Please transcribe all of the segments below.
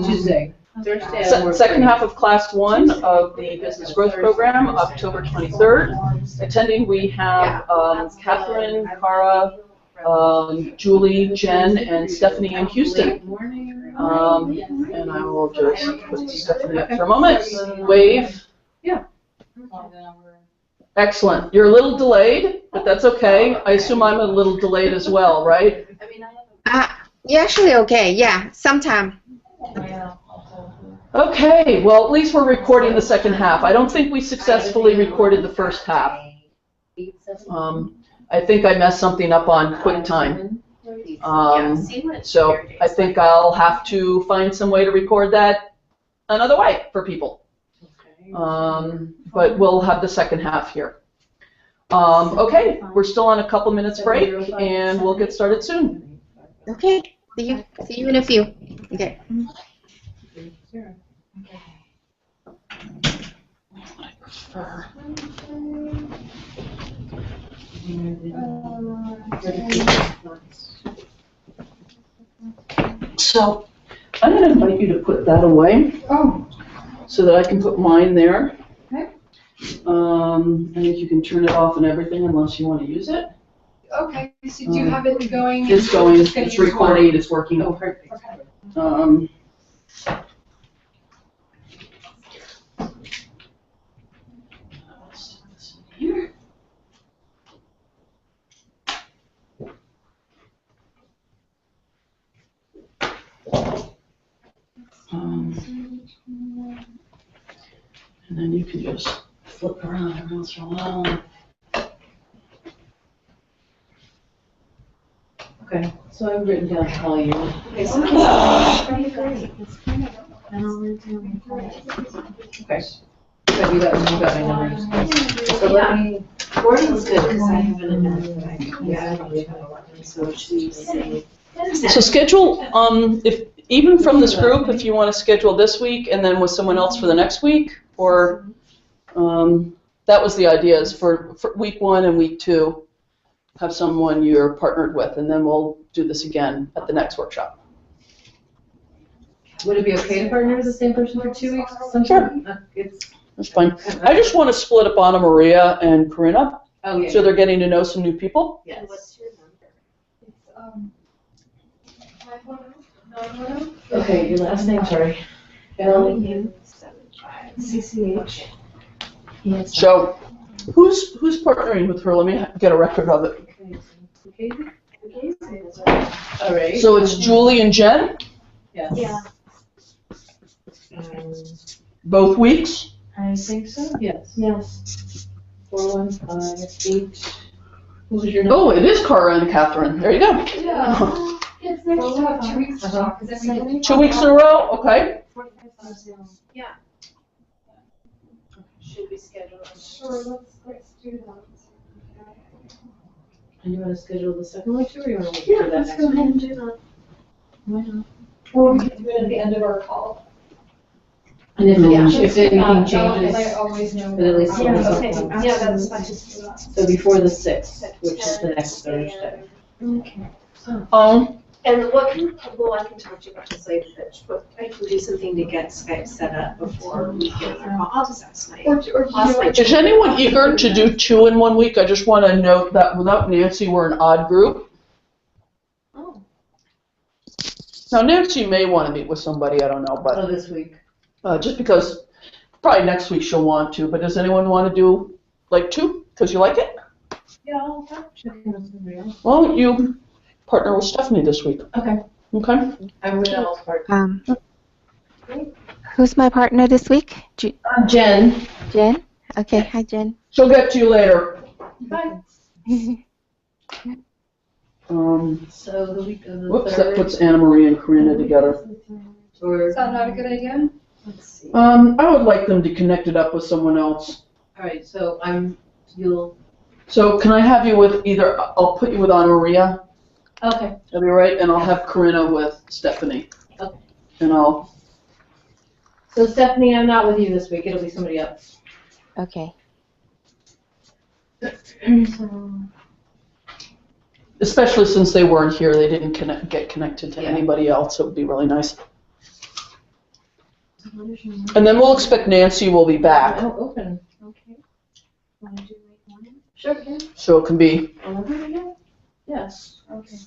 Tuesday. Thursday. Second half of Class 1 of the Business Growth Program, October 23rd. Attending, we have Catherine, Cara, Julie, Jen, and Stephanie in Houston. And I will just put Stephanie up for a moment. Wave. Yeah. Excellent. You're a little delayed, but that's okay. I assume I'm a little delayed as well, right? You're actually okay. Yeah, sometime. Okay, well, at least we're recording the second half. I don't think we successfully recorded the first half. I think I messed something up on QuickTime. So I think I'll have to find some way to record that another way for people. But we'll have the second half here. Okay, we're still on a couple minutes break, and we'll get started soon. Okay, see you in a few. Okay. So I'm going to invite you to put that away so that I can put mine there. Okay. I think you can turn it off and everything unless you want to use it. Okay, so do you have it going? It's going, it's recording, it's working. Oh, perfect. Okay. And then you can just flip around every once in a while. Okay, so I've written down to call you. Okay, so Okay. So you got my numbers. So let me. Morning's good because I have an event that I can do. So Tuesday. So schedule, even from this group, if you want to schedule this week and then with someone else for the next week, or that was the idea, is for week 1 and week 2, have someone you're partnered with, and then we'll do this again at the next workshop. Would it be okay to partner with the same person for 2 weeks? Sure. That's fine. I just want to split up Anna Maria and Corinna, Oh, yeah. so they're getting to know some new people. Yes. What's your number? Okay, your last name, sorry. CCH. So, who's partnering with her? Let me get a record of it. All right. So it's Julie and Jen, Yes. Yeah. both weeks. I think so. Yes. Yes. 4158. Who was your number? Oh, it is Cara and Catherine. There you go. Yeah. It's nice to have 2 weeks to talk, because then we can. 2 weeks in a row. Okay. Yeah. Should we schedule it? Sure, let's do that. And you want to schedule the second one too, or you want to wait for that Let's next go week? ahead and do that. Why not? Or we can do it at the end of our call. And if anything I changes, always know. but at least Yeah, we'll okay. know. Yeah, that's fine. So before the 6th, which is the next Thursday. Okay. And what can, well, I can talk to you about this later, but I can do something to get Skype set up before we get our call. I'll just ask my. Is anyone eager to do 2 in 1 week? I just want to note that without Nancy, we're an odd group. Oh. Now, Nancy may want to meet with somebody, I don't know, but Oh, this week. just because probably next week she'll want to. But does anyone want to do like 2 because you like it? Yeah, I'll check in with somebody else. Well, you partner with Stephanie this week. Okay. Okay. I'm with Elle's partner. Who's my partner this week? Jen. Jen? Okay, hi Jen. She'll get to you later. Bye. So the week of the Whoops, 3rd. that puts Anna Maria and Corinna together. Or, Is that not a good idea? let's see. I would like them to connect it up with someone else. All right, so you'll. So can I have you with either, I'll put you with Anna Maria, Okay. that'll be right, and I'll have Corinna with Stephanie. Okay. And I'll, So Stephanie, I'm not with you this week. It'll be somebody else. Okay. especially since they weren't here, they didn't get connected to Yeah. anybody else, it would be really nice. And then we'll expect Nancy will be back, Oh, open. Okay. Want to do like one? Sure, yeah. so it can be Yes. Okay.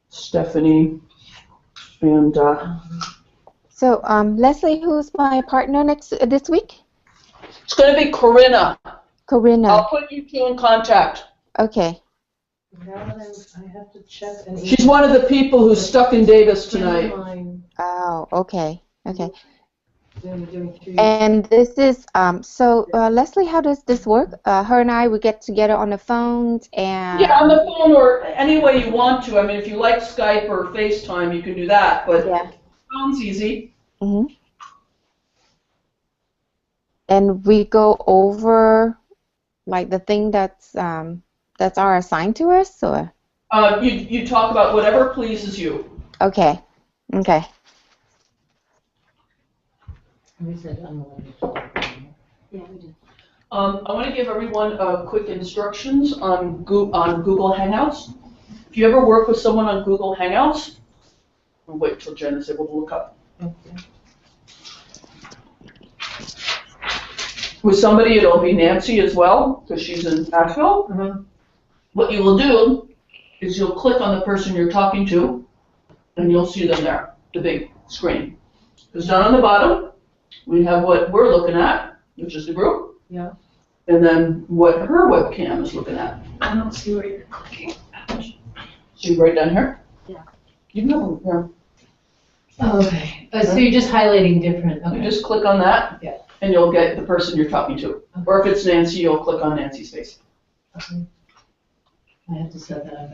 Stephanie and, So, Leslie, who's my partner this week? it's gonna be Corinna. Corinna. I'll put you two in contact. Okay. Now that I have to check an She's one of the people who's stuck in Davis tonight. Oh, okay. Okay. Doing 3. And this is so Leslie, how does this work? Her and I, we get together on the phones and Yeah, on the phone or any way you want to. I mean, if you like Skype or FaceTime, you can do that, but yeah. phone's easy. Hmm. And we go over like the thing that's are assigned to us, or You talk about whatever pleases you. okay. Okay. We said unlimited. Yeah, we did. I want to give everyone quick instructions on Google Hangouts. If you ever work with someone on Google Hangouts, I'll wait till Jen is able to look up. Okay. With somebody, it'll be Nancy as well, because she's in Asheville. Uh-huh. What you will do is you'll click on the person you're talking to, and you'll see them there, the big screen. Because down on the bottom, we have what we're looking at, which is the group. Yeah. And then what her webcam is looking at. I don't see where you're clicking. See right down here? Yeah. You can have one here. Okay. So you're just highlighting different. You Okay. just click on that, Yeah. and you'll get the person you're talking to. Or if it's Nancy, you'll click on Nancy's face. Okay. I have to set that up.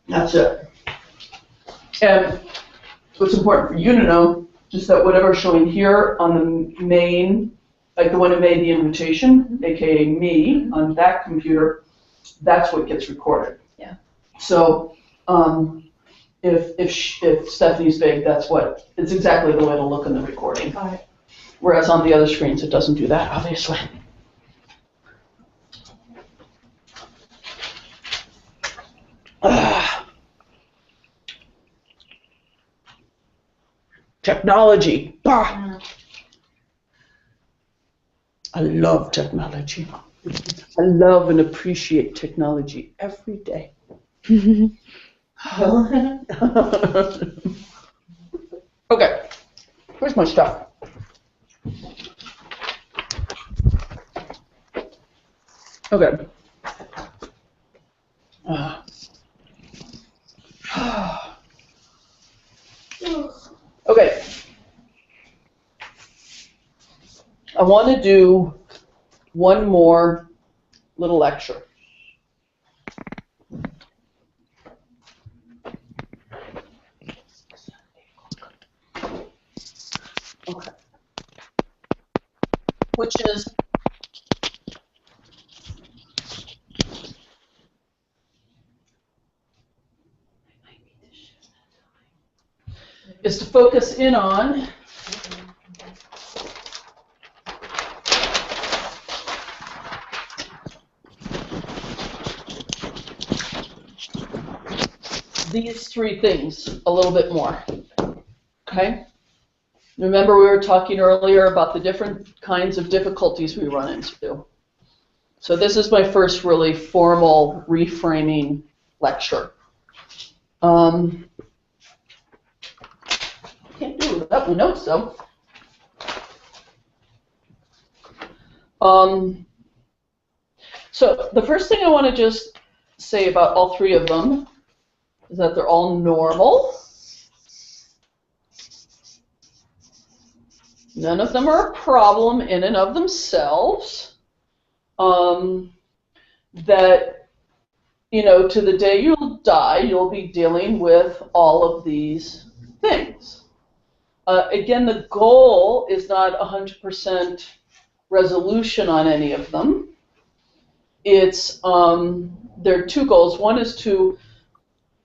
That's it. And what's important for you to know is that whatever's showing here on the main, like the one who made the invitation, aka me, on that computer, that's what gets recorded. Yeah. So, if Stephanie's big, it's exactly the way it'll look in the recording. Got it. Whereas on the other screens, it doesn't do that, obviously. Technology. Bah. I love technology. I love and appreciate technology every day. Okay, where's my stuff? Okay. Okay. I want to do one more little lecture. Okay. Which is to focus in on these three things a little bit more, okay? Remember we were talking earlier about the different kinds of difficulties we run into. So this is my first really formal reframing lecture. Can't do it without my notes though. So the first thing I want to just say about all three of them is that they're all normal. None of them are a problem in and of themselves. That, you know, to the day you'll die, you'll be dealing with all of these things. Again, the goal is not 100% resolution on any of them. It's, there are two goals. One is to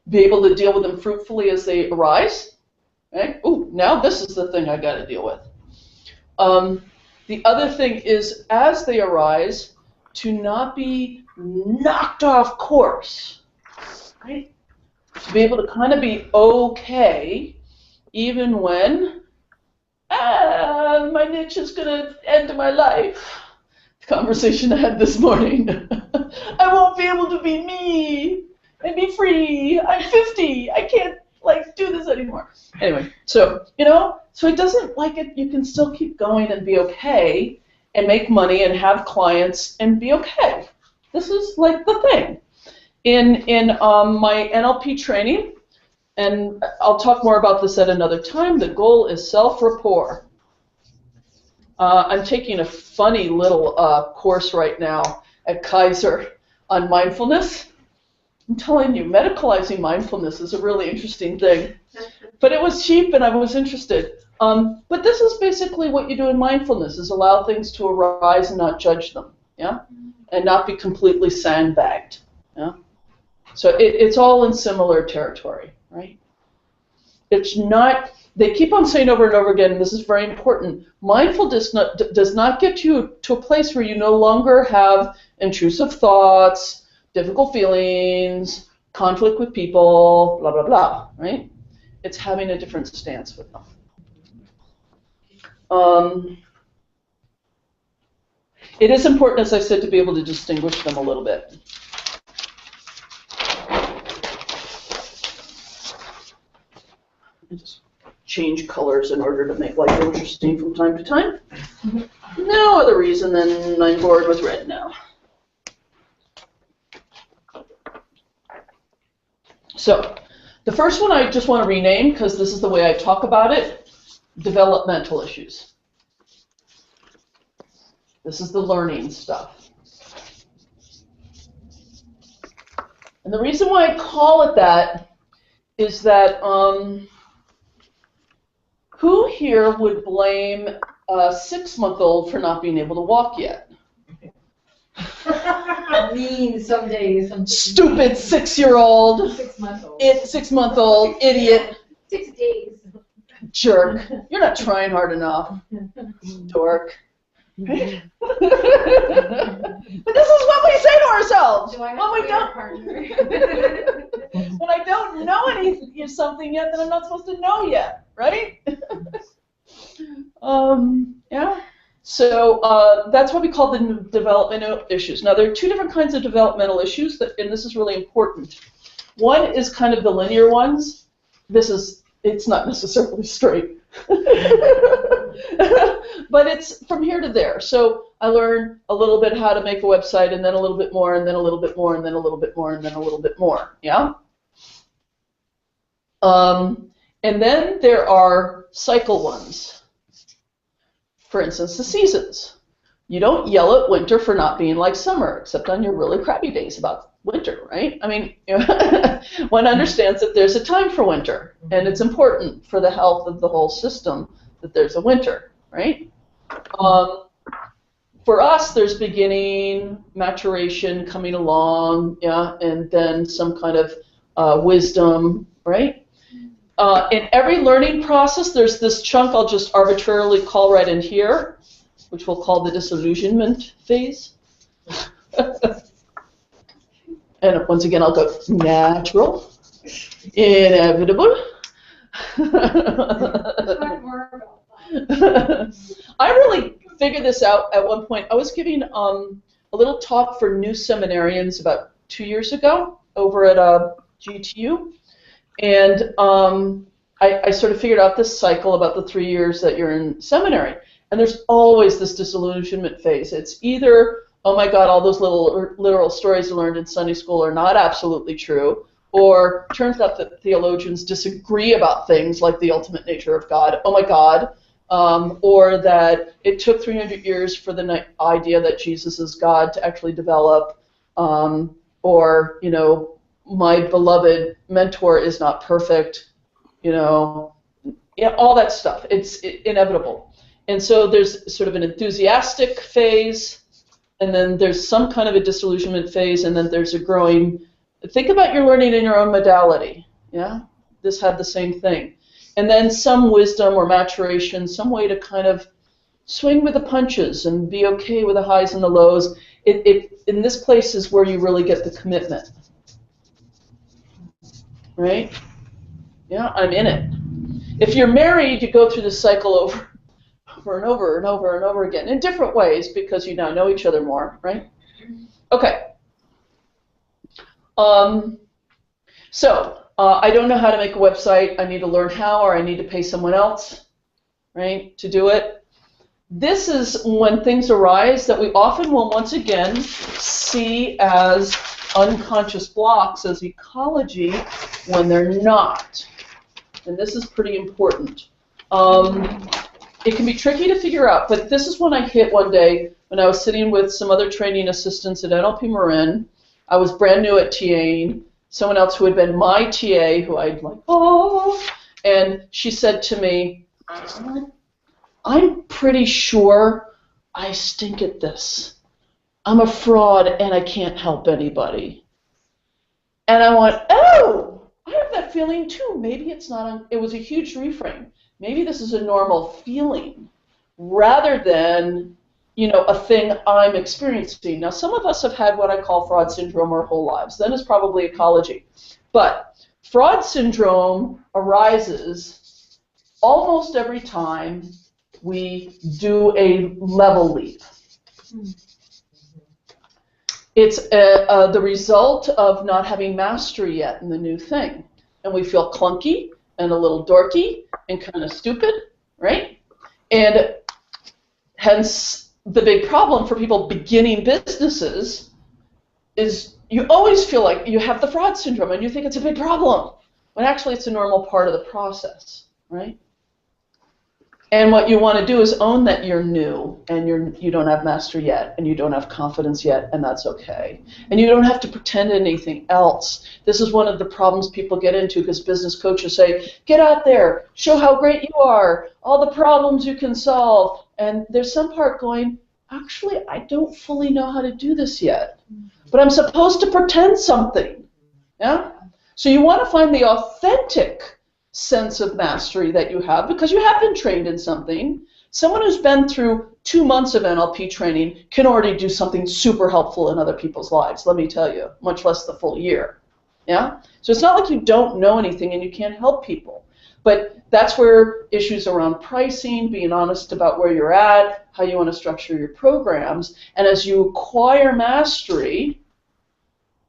be able to deal with them fruitfully as they arise. Right? Ooh, now this is the thing I got to deal with. The other thing is, as they arise, to not be knocked off course, right? To be able to kind of be okay, even when my niche is going to end my life. The conversation I had this morning. I won't be able to be me and be free. I'm 50. I can't do this anymore. Anyway, so so it doesn't like it. You can still keep going and be okay, and make money and have clients and be okay. This is like the thing. In my NLP training, and I'll talk more about this at another time, the goal is self-rapport. I'm taking a funny little course right now at Kaiser on mindfulness. I'm telling you, medicalizing mindfulness is a really interesting thing. But it was cheap and I was interested. But this is basically what you do in mindfulness, is allow things to arise and not judge them, yeah? And not be completely sandbagged, yeah? So it's all in similar territory, right? It's not, they keep on saying over and over again, and this is very important, mindfulness does not get you to a place where you no longer have intrusive thoughts, difficult feelings, conflict with people, blah, blah, blah, right? It's having a different stance with them. It is important, as I said, to be able to distinguish them a little bit. I just change colors in order to make life interesting from time to time. No other reason than I'm bored with red now. So, the first one I just want to rename, because this is the way I talk about it, developmental issues. This is the learning stuff. And the reason why I call it that is that who here would blame a 6-month-old for not being able to walk yet? Mean some days. Stupid 6-year-old. 6-month-old. 6-month-old idiot. 6 days. Jerk. You're not trying hard enough. Dork. But this is what we say to ourselves. Do I when we have don't, a partner? when I don't know something yet that I'm not supposed to know yet, right? Yeah. So that's what we call the developmental issues. Now, there are 2 different kinds of developmental issues, and this is really important. One is kind of the linear ones. It's not necessarily straight. But it's from here to there. So I learned a little bit how to make a website, and then a little bit more, and then a little bit more, and then a little bit more, and then a little bit more. Yeah? And then there are cycle ones. For instance, the seasons. You don't yell at winter for not being like summer, except on your really crappy days about winter, right? I mean, one understands that there's a time for winter, and it's important for the health of the whole system that there's a winter, right? For us, there's beginning, maturation, coming along, yeah, and then some kind of wisdom, right? In every learning process, there's this chunk I'll just arbitrarily call right in here, which we'll call the disillusionment phase. And once again, I'll go natural, inevitable. Talk more about that. I really figured this out at one point. I was giving a little talk for new seminarians about 2 years ago over at GTU, and I sort of figured out this cycle about the 3 years that you're in seminary. And there's always this disillusionment phase. It's either, oh my God, all those little literal stories you learned in Sunday school are not absolutely true, or turns out that theologians disagree about things like the ultimate nature of God, oh my God, or that it took 300 years for the idea that Jesus is God to actually develop, or, you know, my beloved mentor is not perfect, you know, yeah, all that stuff. It's inevitable. And so there's sort of an enthusiastic phase, and then there's some kind of a disillusionment phase, and then there's a growing. Think about your learning in your own modality. Yeah, this had the same thing, and then some wisdom or maturation, some way to kind of swing with the punches and be okay with the highs and the lows. In this place is where you really get the commitment, right? Yeah, I'm in it. If you're married, you go through the cycle over over and over and over and over again in different ways because you now know each other more, right? Okay. I don't know how to make a website. I need to learn how, or I need to pay someone else, right, to do it. This is when things arise that we often will once again see as unconscious blocks as ecology when they're not. And this is pretty important. It can be tricky to figure out, but this is when I hit one day when I was sitting with some other training assistants at NLP Marin. I was brand new at TAing. Someone else who had been my TA, who I'd like, oh, and she said to me, I'm pretty sure I stink at this. I'm a fraud and I can't help anybody. And I went, oh, I have that feeling too. Maybe it's not, it was a huge reframe. Maybe this is a normal feeling rather than, you know, a thing I'm experiencing. Now, some of us have had what I call fraud syndrome our whole lives. Then it's probably ecology. But fraud syndrome arises almost every time we do a level leap. It's the result of not having mastery yet in the new thing. And we feel clunky and a little dorky and kind of stupid, right? And hence, the big problem for people beginning businesses is you always feel like you have the fraud syndrome and you think it's a big problem, when actually it's a normal part of the process, right? And what you want to do is own that you're new and you don't have mastery yet and you don't have confidence yet, and that's okay. And you don't have to pretend anything else. This is one of the problems people get into because business coaches say, get out there, show how great you are, all the problems you can solve. And there's some part going, actually, I don't fully know how to do this yet, but I'm supposed to pretend something. Yeah? So you want to find the authentic sense of mastery that you have because you have been trained in something. Someone who's been through 2 months of NLP training can already do something super helpful in other people's lives, let me tell you, much less the full year. Yeah? So it's not like you don't know anything and you can't help people. But that's where issues around pricing, being honest about where you're at, how you want to structure your programs, and as you acquire mastery,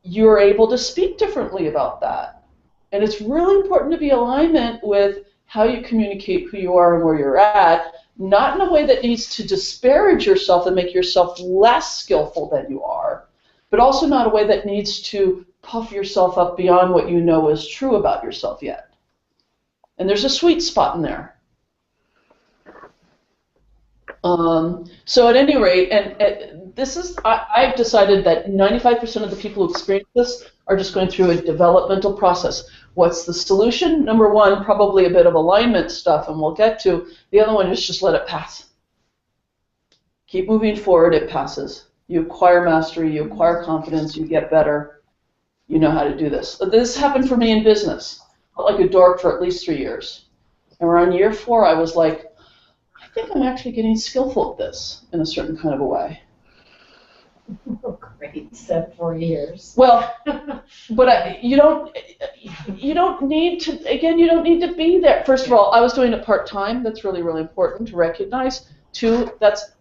you're able to speak differently about that. And it's really important to be in alignment with how you communicate who you are and where you're at, not in a way that needs to disparage yourself and make yourself less skillful than you are, but also not a way that needs to puff yourself up beyond what you know is true about yourself yet. And there's a sweet spot in there. So at any rate, and this is, I've decided that 95% of the people who experience this are just going through a developmental process. What's the solution? Number one, probably a bit of alignment stuff, and we'll get to. The other one is just let it pass. Keep moving forward, it passes. You acquire mastery, you acquire confidence, you get better. You know how to do this. This happened for me in business. I felt like a dork for at least 3 years. And around year 4, I was like, I think I'm actually getting skillful at this in a certain kind of a way. Oh, great, said 4 years. Well, but you don't need to, again, you don't need to be there. First of all, I was doing it part-time. That's really, really important to recognize. 2,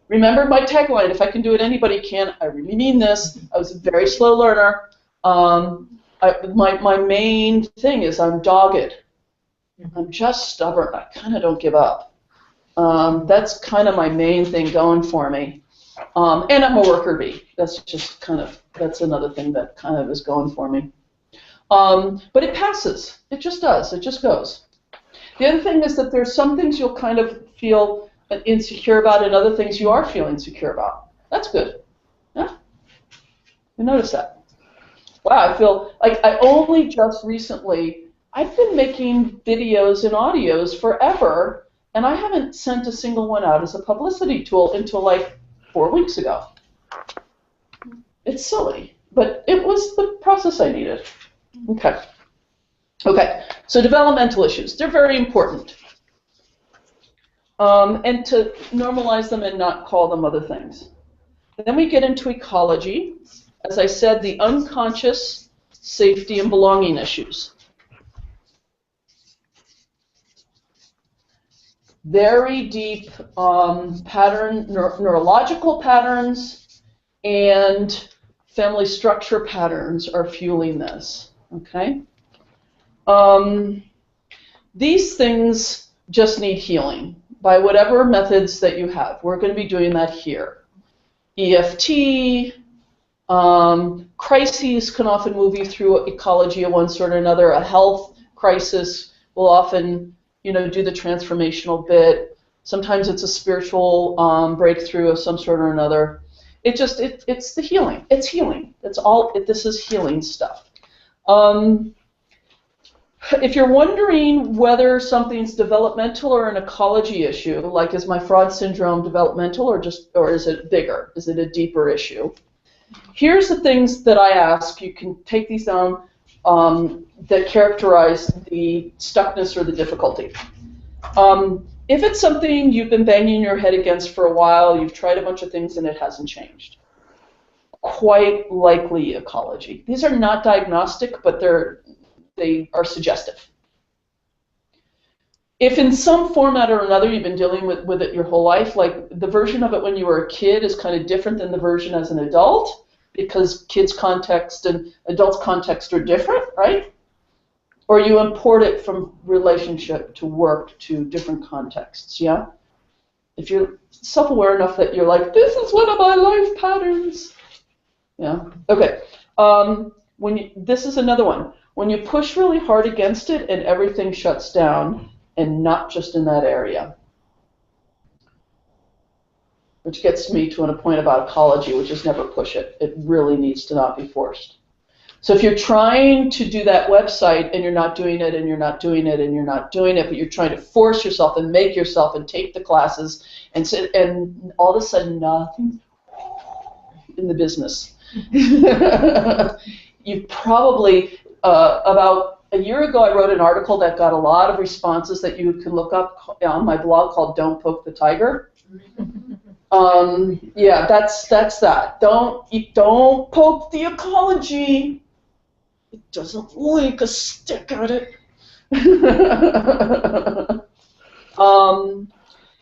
remember my tagline, if I can do it, anybody can. I really mean this. I was a very slow learner. My main thing is I'm dogged. I'm just stubborn. I kind of don't give up. That's kind of my main thing going for me. And I'm a worker bee. That's just that's another thing that kind of is going for me. But it passes. It just does. It just goes. The other thing is that there's some things you'll kind of feel insecure about and other things you are feeling insecure about. That's good. Yeah? You notice that. Wow, I feel like I only just recently, I've been making videos and audios forever, and I haven't sent a single one out as a publicity tool until like 4 weeks ago. It's silly, but it was the process I needed. Okay. Okay, so developmental issues, they're very important. And to normalize them and not call them other things. Then we get into ecology. As I said, the unconscious safety and belonging issues. very deep neurological patterns and family structure patterns are fueling this, okay? These things just need healing by whatever methods that you have. We're going to be doing that here. EFT, crises can often move you through ecology of one sort or another. A health crisis will often, do the transformational bit. Sometimes it's a spiritual breakthrough of some sort or another. It's the healing. It's healing. It's all. This is healing stuff. If you're wondering whether something's developmental or an ecology issue, like is my fraud syndrome developmental or is it bigger? Is it a deeper issue? Here's the things that I ask. You can take these down that characterize the stuckness or the difficulty. If it's something you've been banging your head against for a while, you've tried a bunch of things and it hasn't changed, quite likely ecology. These are not diagnostic, but they are suggestive. If in some format or another you've been dealing with it your whole life, like the version of it when you were a kid is kind of different than the version as an adult, because kids' context and adults' context are different, right? Or you import it from relationship to work to different contexts, yeah? If you're self-aware enough that you're like, this is one of my life patterns. Yeah, okay. This is another one. When you push really hard against it and everything shuts down, and not just in that area. Which gets me to a point about ecology, which is never push it. It really needs to not be forced. So if you're trying to do that website and you're not doing it and you're not doing it and you're not doing it, but you're trying to force yourself and make yourself and take the classes and sit, and all of a sudden nothing in the business. You've probably, about a year ago, I wrote an article that got a lot of responses that you can look up on my blog called "Don't Poke the Tiger." Yeah, that's that. Don't poke the ecology. It doesn't like a stick at it.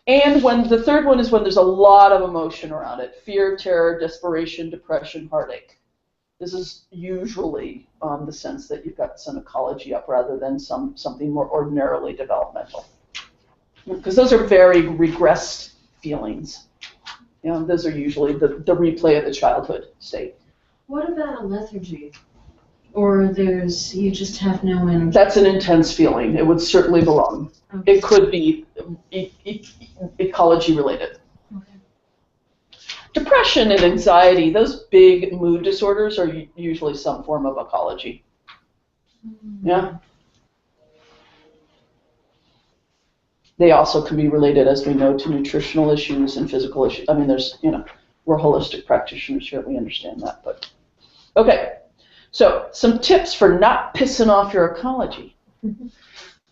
And when the third one is when there's a lot of emotion around it: fear, terror, desperation, depression, heartache. This is usually the sense that you've got some ecology up rather than something more ordinarily developmental. Because those are very regressed feelings. Those are usually the replay of the childhood state. What about a lethargy? Or you just have no energy? That's an intense feeling. It would certainly belong. Okay. It could be ecology related. Depression and anxiety, those big mood disorders, are usually some form of ecology. Yeah. They also can be related, as we know, to nutritional issues and physical issues. I mean, we're holistic practitioners here, we understand that. But okay, so some tips for not pissing off your ecology.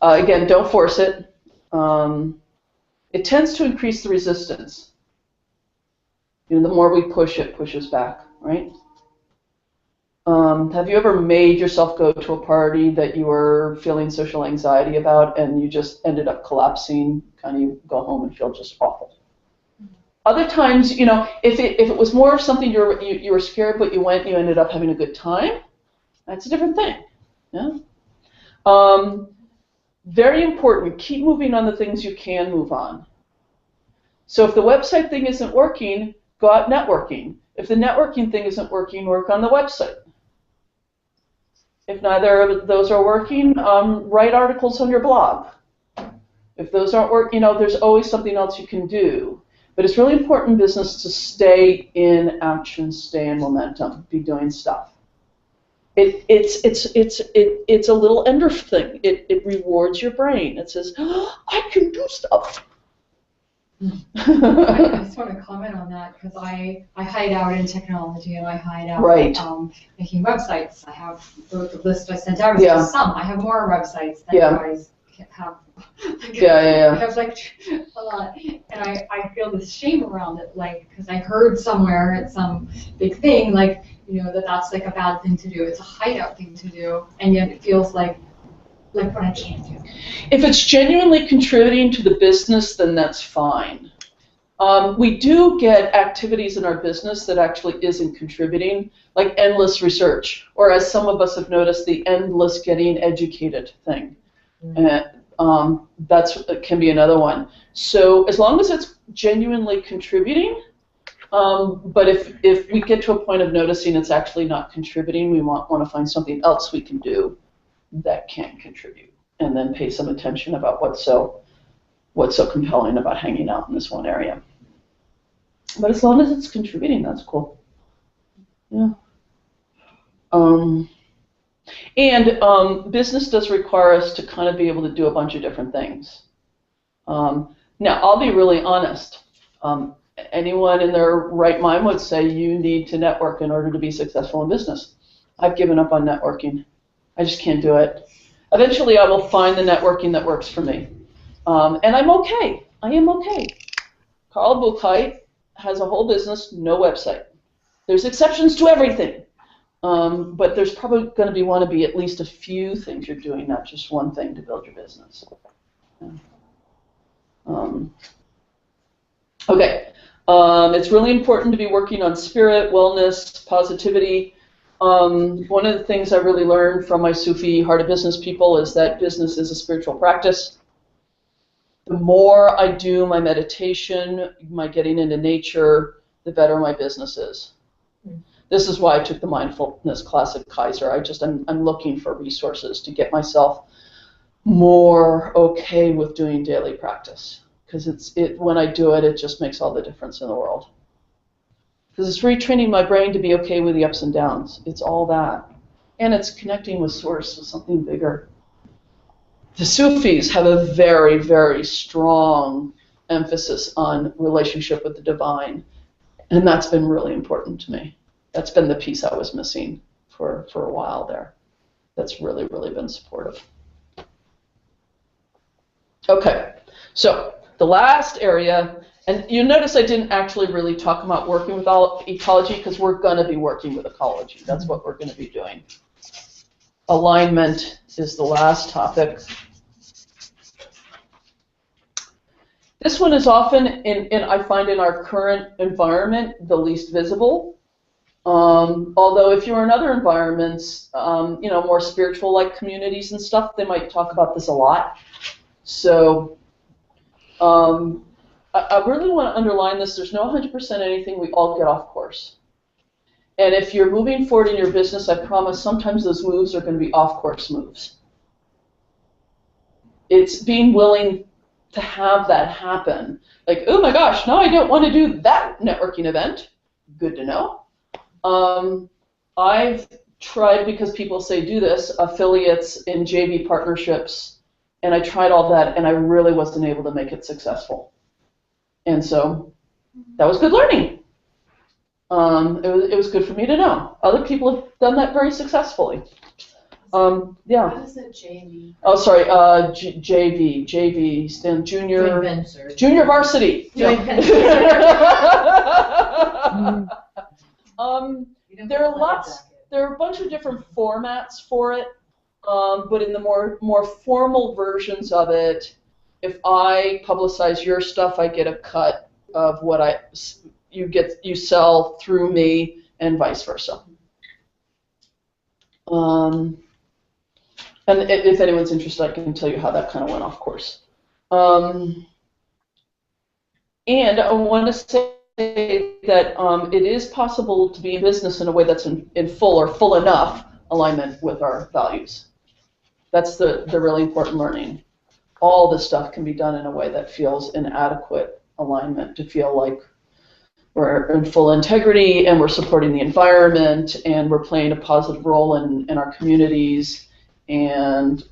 Again, don't force it. It tends to increase the resistance. The more we push, it pushes back, right? Have you ever made yourself go to a party that you were feeling social anxiety about and you just ended up collapsing, kind of go home and feel just awful? Other times, if it was more of something you were scared but you went and you ended up having a good time, that's a different thing. Yeah. Very important, keep moving on the things you can move on. So if the website thing isn't working, go out networking. If the networking thing isn't working, work on the website. If neither of those are working, write articles on your blog. If those aren't working, there's always something else you can do. But it's really important in business to stay in action, stay in momentum, be doing stuff. It's a little endorphin thing. It rewards your brain. It says, oh, I can do stuff. I just want to comment on that because I hide out in technology and I hide out making websites. I have the list I sent out. Yeah. Some. I have more websites than you guys have. Yeah. I have a lot, and I feel this shame around it, because I heard somewhere at some big thing, that's a bad thing to do. It's a hideout thing to do, and yet it feels like like what I can't do? If it's genuinely contributing to the business, then that's fine. We do get activities in our business that actually isn't contributing, like endless research, or as some of us have noticed, the endless getting educated thing. That's can be another one. So as long as it's genuinely contributing, but if we get to a point of noticing it's actually not contributing, we want to find something else we can do that can contribute, and then pay some attention about what's so compelling about hanging out in this one area. But as long as it's contributing, that's cool. Yeah. Business does require us to kind of be able to do a bunch of different things. Now, I'll be really honest. Anyone in their right mind would say you need to network in order to be successful in business. I've given up on networking. I just can't do it. Eventually, I will find the networking that works for me. And I'm okay. I am okay. Carl Buchheit has a whole business, no website. There's exceptions to everything. But there's probably going to want to be at least a few things you're doing, not just one thing to build your business. Okay. It's really important to be working on spirit, wellness, positivity. One of the things I really learned from my Sufi Heart of Business people is that business is a spiritual practice. The more I do my meditation, my getting into nature, the better my business is. This is why I took the mindfulness class at Kaiser. I'm looking for resources to get myself more okay with doing daily practice. Because when I do it, it just makes all the difference in the world. Because it's retraining my brain to be okay with the ups and downs. It's all that. And it's connecting with source, with something bigger. The Sufis have a very, very strong emphasis on relationship with the divine. And that's been really important to me. That's been the piece I was missing for a while there. That's really, really been supportive. Okay, so the last area, and you notice I didn't actually really talk about working with ecology because we're going to be working with ecology. That's what we're going to be doing. Alignment is the last topic. This one is often, I find in our current environment, the least visible. Although if you're in other environments, more spiritual-like communities and stuff, they might talk about this a lot. So I really want to underline this. There's no 100% anything. We all get off course. And if you're moving forward in your business, I promise sometimes those moves are going to be off-course moves. It's being willing to have that happen. Like, oh my gosh, now I don't want to do that networking event. Good to know. I've tried, because people say do this, affiliates in JV partnerships, and I tried all that, and I really wasn't able to make it successful. And so that was good learning. It was good for me to know. Other people have done that very successfully. Yeah. What is it, JV? Oh, sorry, JV. JV stands junior varsity. Joint venture. There are lots. There are a bunch of different formats for it, but in the more formal versions of it, if I publicize your stuff, I get a cut of what you sell through me, and vice versa. And if anyone's interested, I can tell you how that kind of went off course. And I want to say that it is possible to be in business in a way that's in full or full enough alignment with our values. That's the really important learning. All this stuff can be done in a way that feels in adequate alignment, to feel like we're in full integrity and we're supporting the environment and we're playing a positive role in our communities, and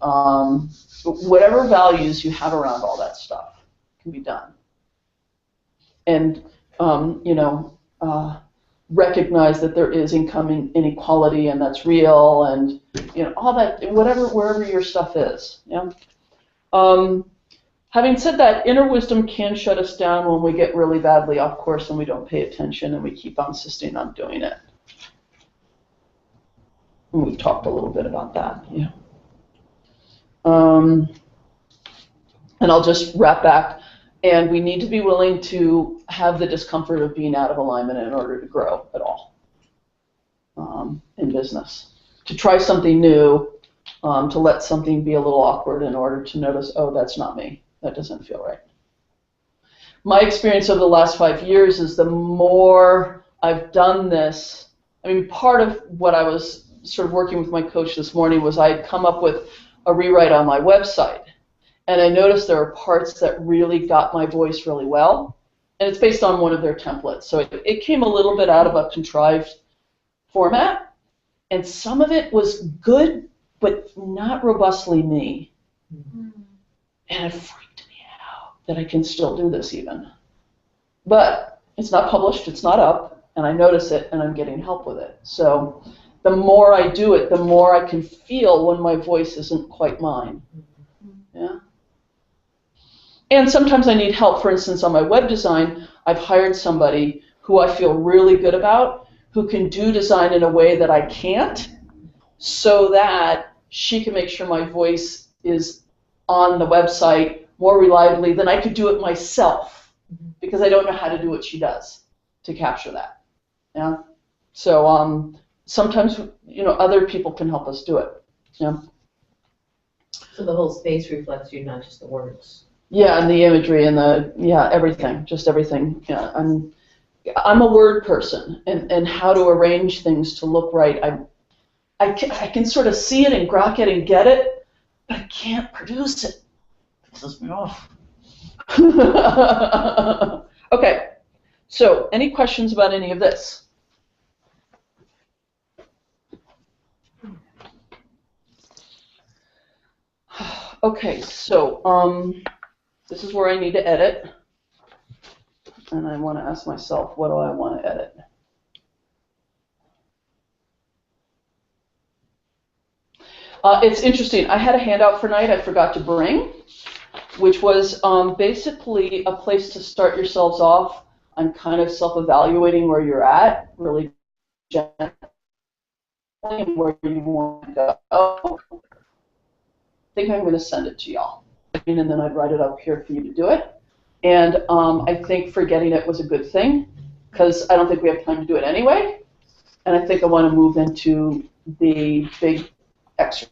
whatever values you have around all that stuff can be done. And recognize that there is income inequality, and that's real, and all that, wherever your stuff is. Yeah. Having said that, inner wisdom can shut us down when we get really badly off course and we don't pay attention and we keep on insisting on doing it. And we've talked a little bit about that. Yeah. And I'll just wrap back. And we need to be willing to have the discomfort of being out of alignment in order to grow at all in business. To try something new, to let something be a little awkward in order to notice, oh, that's not me. That doesn't feel right. My experience over the last 5 years is the more I've done this, I mean, part of what I was sort of working with my coach this morning was I had come up with a rewrite on my website. And I noticed there are parts that really got my voice really well. And it's based on one of their templates. So it came a little bit out of a contrived format. And some of it was good, but not robustly me. Mm-hmm. And it freaked me out that I can still do this even. But it's not published, it's not up, and I notice it, and I'm getting help with it. So the more I do it, the more I can feel when my voice isn't quite mine. Yeah. And sometimes I need help. For instance, on my web design, I've hired somebody who I feel really good about, who can do design in a way that I can't, so that she can make sure my voice is on the website more reliably than I could do it myself, because I don't know how to do what she does to capture that. Yeah. So sometimes, you know, other people can help us do it. Yeah. So the whole space reflects you, not just the words. Yeah, and the imagery and the, yeah, everything, just everything. Yeah, I'm a word person, and how to arrange things to look right. I can sort of see it and grok it and get it, but I can't produce it. It pisses me off. Okay, so any questions about any of this? Okay, so this is where I need to edit, and I want to ask myself, what do I want to edit? It's interesting. I had a handout for tonight I forgot to bring, which was basically a place to start yourselves off on kind of self-evaluating where you're at, really gently, and where you want to go. I think I'm going to send it to y'all, and then I'd write it up here for you to do it. And I think forgetting it was a good thing, because I don't think we have time to do it anyway. And I think I want to move into the big exercise.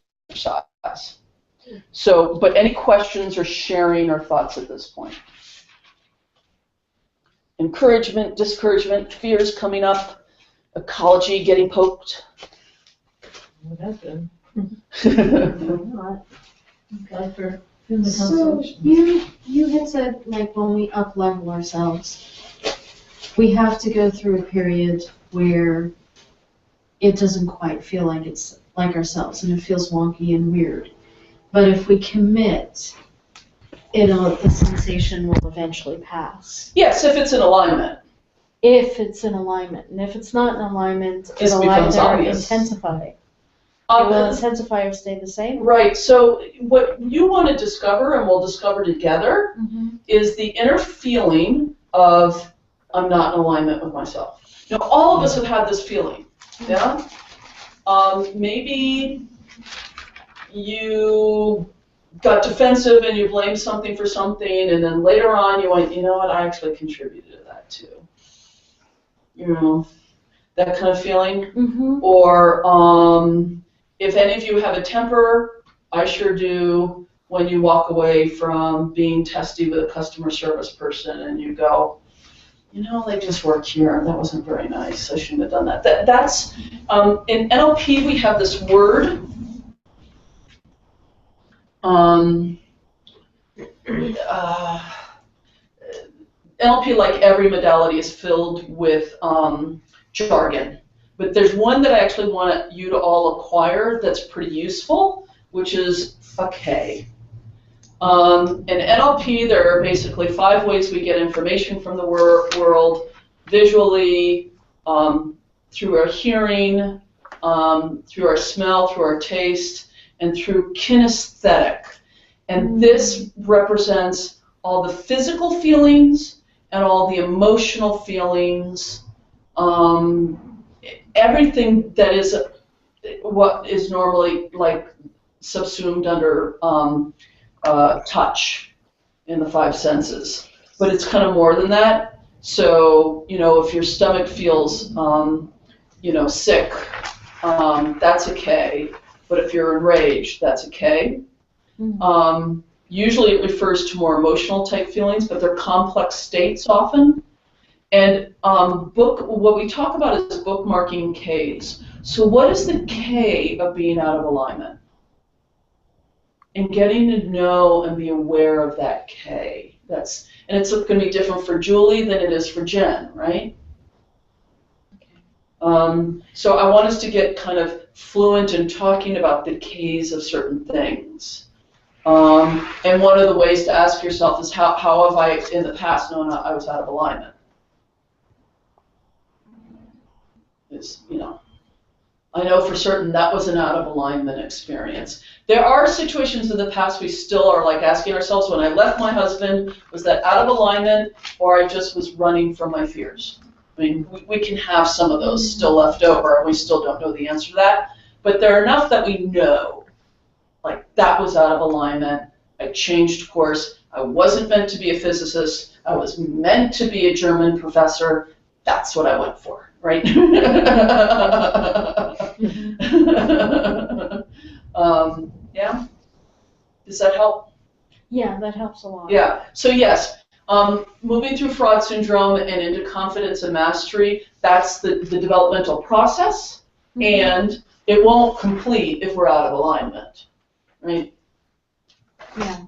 So, but any questions or sharing or thoughts at this point? Encouragement, discouragement, fears coming up, ecology getting poked. Well, that's good. Okay, for so you had said, like, when we up-level ourselves, we have to go through a period where it doesn't quite feel like it's like ourselves, and it feels wonky and weird. But if we commit, the sensation will eventually pass. Yes, if it's in alignment. If it's in alignment, and if it's not in alignment, Just it'll becomes either obvious. intensify. It will intensify or stay the same. Right, so what you want to discover, and we'll discover together, is the inner feeling of, I'm not in alignment with myself. Now, all of us have had this feeling, yeah? Maybe you got defensive and you blamed something for something, and then later on you went, you know what, I actually contributed to that too. You know, that kind of feeling? Or, if any of you have a temper, I sure do, when you walk away from being testy with a customer service person and you go, you know, they just work here, that wasn't very nice, I shouldn't have done that. That's in NLP we have this word, NLP, like every modality, is filled with jargon. But there's one that I actually want you to all acquire that's pretty useful, which is a K. In NLP, there are basically 5 ways we get information from the world: visually, through our hearing, through our smell, through our taste, and through kinesthetic. And this represents all the physical feelings and all the emotional feelings, everything that is what is normally like subsumed under touch in the five senses. But it's kind of more than that. So, if your stomach feels, sick, that's a K. But if you're enraged, that's a K. Usually it refers to more emotional type feelings, but they're complex states often. And what we talk about is bookmarking Ks. So what is the K of being out of alignment? And getting to know and be aware of that K. And it's going to be different for Julie than it is for Jen, right? So I want us to get kind of fluent in talking about the Ks of certain things. And one of the ways to ask yourself is how have I in the past known I was out of alignment? I know for certain that was an out of alignment experience. There are situations in the past we still are like asking ourselves, when I left my husband, was that out of alignment or I just was running from my fears? I mean, we can have some of those still left over and we still don't know the answer to that, but there are enough that we know, like that was out of alignment, I changed course, I wasn't meant to be a physicist, I was meant to be a German professor, that's what I went for. Right? Yeah? Does that help? Yeah, that helps a lot. Yeah. So yes, moving through fraud syndrome and into confidence and mastery, that's the developmental process, and it won't complete if we're out of alignment. Right? Yeah.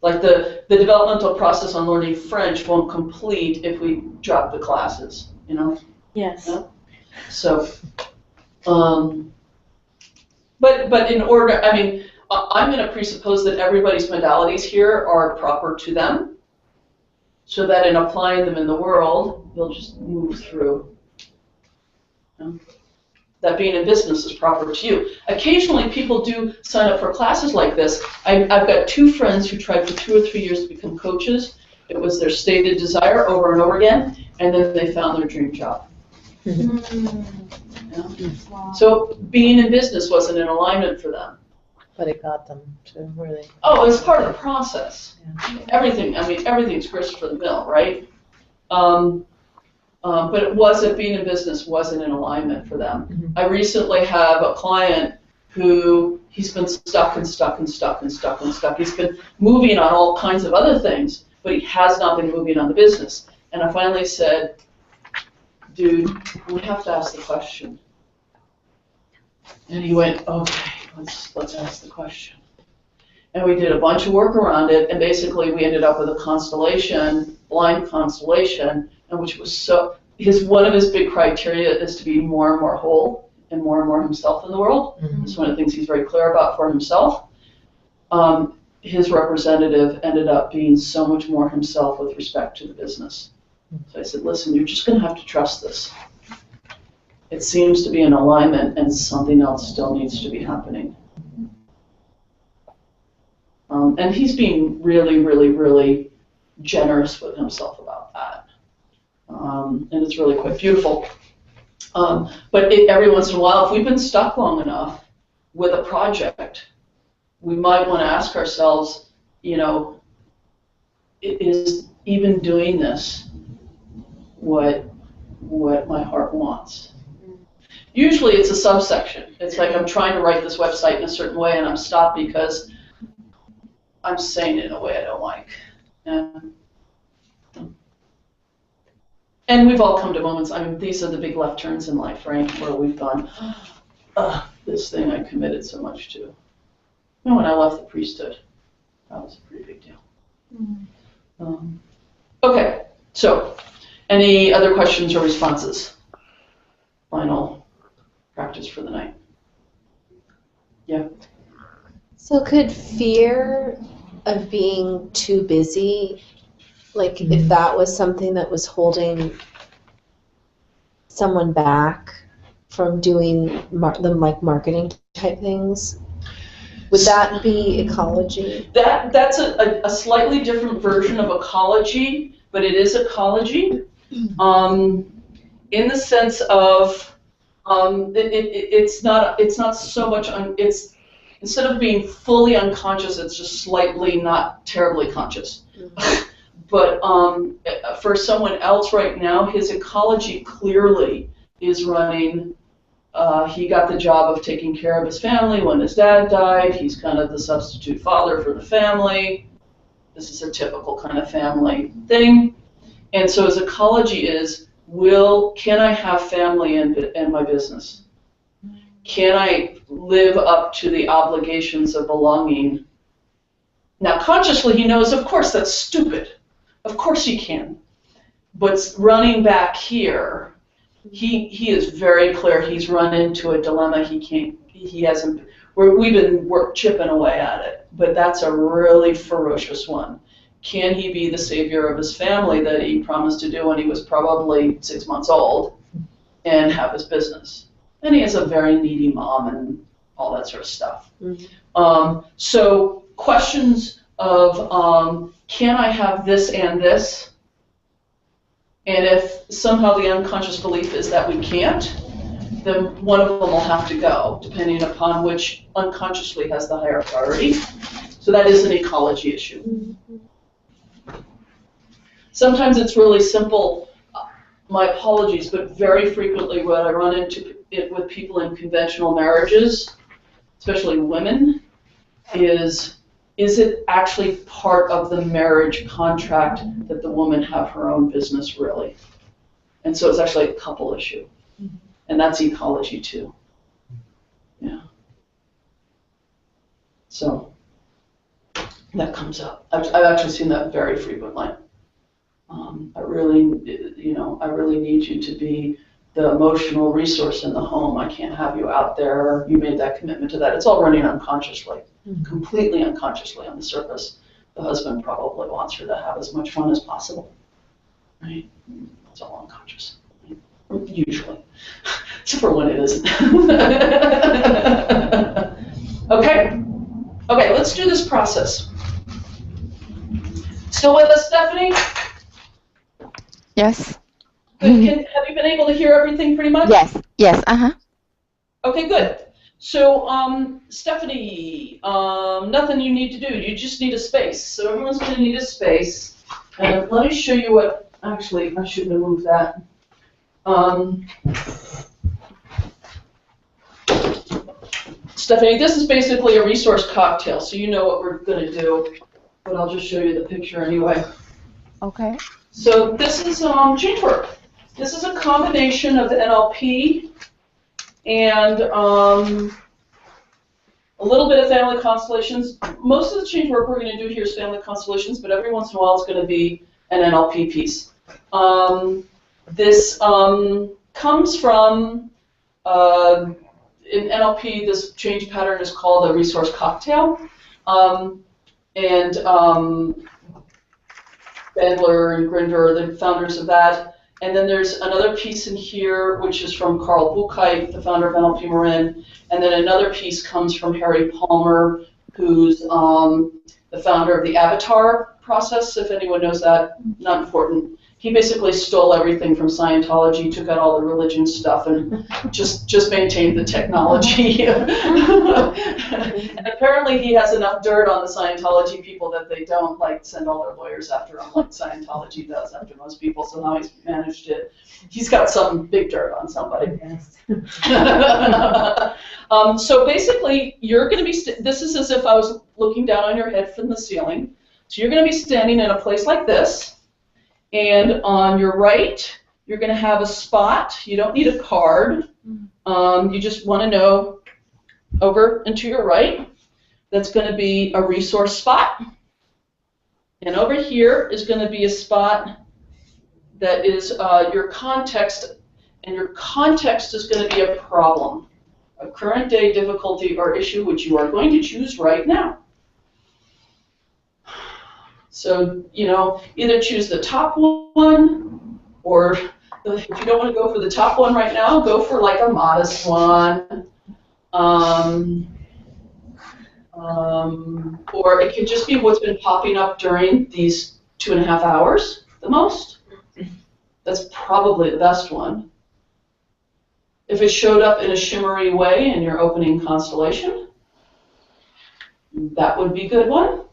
Like the developmental process on learning French won't complete if we drop the classes. Yes. Yeah. So, but in order, I mean, I'm going to presuppose that everybody's modalities here are proper to them, so that in applying them in the world, they'll just move through. That being in business is proper to you. Occasionally, people do sign up for classes like this. I've got two friends who tried for 2 or 3 years to become coaches. It was their stated desire over and over again, and then they found their dream job. Wow. So being in business wasn't in alignment for them. But it got them to really. Oh, it was part of the process. Yeah. Everything's grist for the mill, right? But it wasn't, being in business wasn't in alignment for them. I recently have a client who he's been stuck. He's been moving on all kinds of other things, but he has not been moving on the business. And I finally said, dude, we have to ask the question. And he went, okay, let's ask the question. And we did a bunch of work around it, and basically we ended up with a constellation, blind constellation, and which was one of his big criteria is to be more and more whole and more himself in the world. It's one of the things he's very clear about for himself. His representative ended up being so much more himself with respect to the business. So I said, listen, you're just going to have to trust this. It seems to be in alignment, and something else still needs to be happening. And he's being really, really, really generous with himself about that. And it's really quite beautiful. But every once in a while, if we've been stuck long enough with a project, we might want to ask ourselves, is even doing this what my heart wants? Usually it's a subsection. It's like I'm trying to write this website in a certain way and I'm stopped because I'm saying it in a way I don't like. And we've all come to moments, these are the big left turns in life, right, where we've gone, this thing I committed so much to. When I left the priesthood, that was a pretty big deal. Okay, so any other questions or responses? Final practice for the night. Yeah. So could fear of being too busy, like if that was something that was holding someone back from doing marketing type things, would that be ecology? That's a slightly different version of ecology, but it is ecology. In the sense of it's not so much instead of being fully unconscious, it's just slightly not terribly conscious. But for someone else right now, his ecology clearly is running. He got the job of taking care of his family when his dad died. He's kind of the substitute father for the family. This is a typical kind of family thing. And so his ecology is, can I have family in my business? Can I live up to the obligations of belonging? Now, consciously, he knows, of course, that's stupid. Of course he can. But running back here, he is very clear he's run into a dilemma we've been chipping away at it, but that's a really ferocious one. Can he be the savior of his family that he promised to do when he was probably 6 months old and have his business? And he has a very needy mom and all that sort of stuff. So questions of, can I have this and this? And if somehow the unconscious belief is that we can't, then one of them will have to go, depending upon which unconsciously has the higher priority. So that is an ecology issue. Sometimes it's really simple. My apologies, but very frequently when I run into it with people in conventional marriages, especially women, is it actually part of the marriage contract that the woman have her own business, really? And so it's actually a couple issue. And that's ecology too. Yeah. So that comes up. I've actually seen that very frequently. I really need you to be the emotional resource in the home. I can't have you out there. You made that commitment to that. It's all running unconsciously, completely unconsciously on the surface. The husband probably wants her to have as much fun as possible, right? It's all unconscious, right? Usually, except for when it isn't. Okay, let's do this process. Still with us, Stephanie? Yes. Good. Have you been able to hear everything pretty much? Yes, Okay, good. So, Stephanie, nothing you need to do. You just need a space. So everyone's going to need a space. And let me show you what, actually, I shouldn't have moved that. Stephanie, this is basically a resource cocktail, so you know what we're going to do. But I'll just show you the picture anyway. Okay. So this is change work. This is a combination of NLP and a little bit of family constellations. Most of the change work we're going to do here is family constellations, but every once in a while it's going to be an NLP piece. This comes from, in NLP, this change pattern is called a resource cocktail. Bandler and Grinder are the founders of that. And then there's another piece in here, which is from Carl Buchheit, the founder of NLP Marin. And then another piece comes from Harry Palmer, who's the founder of the Avatar process, if anyone knows that, not important. He basically stole everything from Scientology, took out all the religion stuff, and just maintained the technology. And apparently he has enough dirt on the Scientology people that they don't send all their lawyers after him like Scientology does after most people. So now he's managed it. He's got some big dirt on somebody. So basically, you're going to be. This is as if I was looking down on your head from the ceiling. So you're going to be standing in a place like this. And on your right, you're going to have a spot. You don't need a card. You just want to know over and to your right, that's going to be a resource spot. And over here is going to be a spot that is your context. And your context is going to be a problem, a current day difficulty or issue which you are going to choose right now. So, either choose the top one, or if you don't want to go for the top one right now, go for a modest one. Or it can just be what's been popping up during these 2.5 hours the most. That's probably the best one. If it showed up in a shimmery way in your opening constellation, That would be a good one.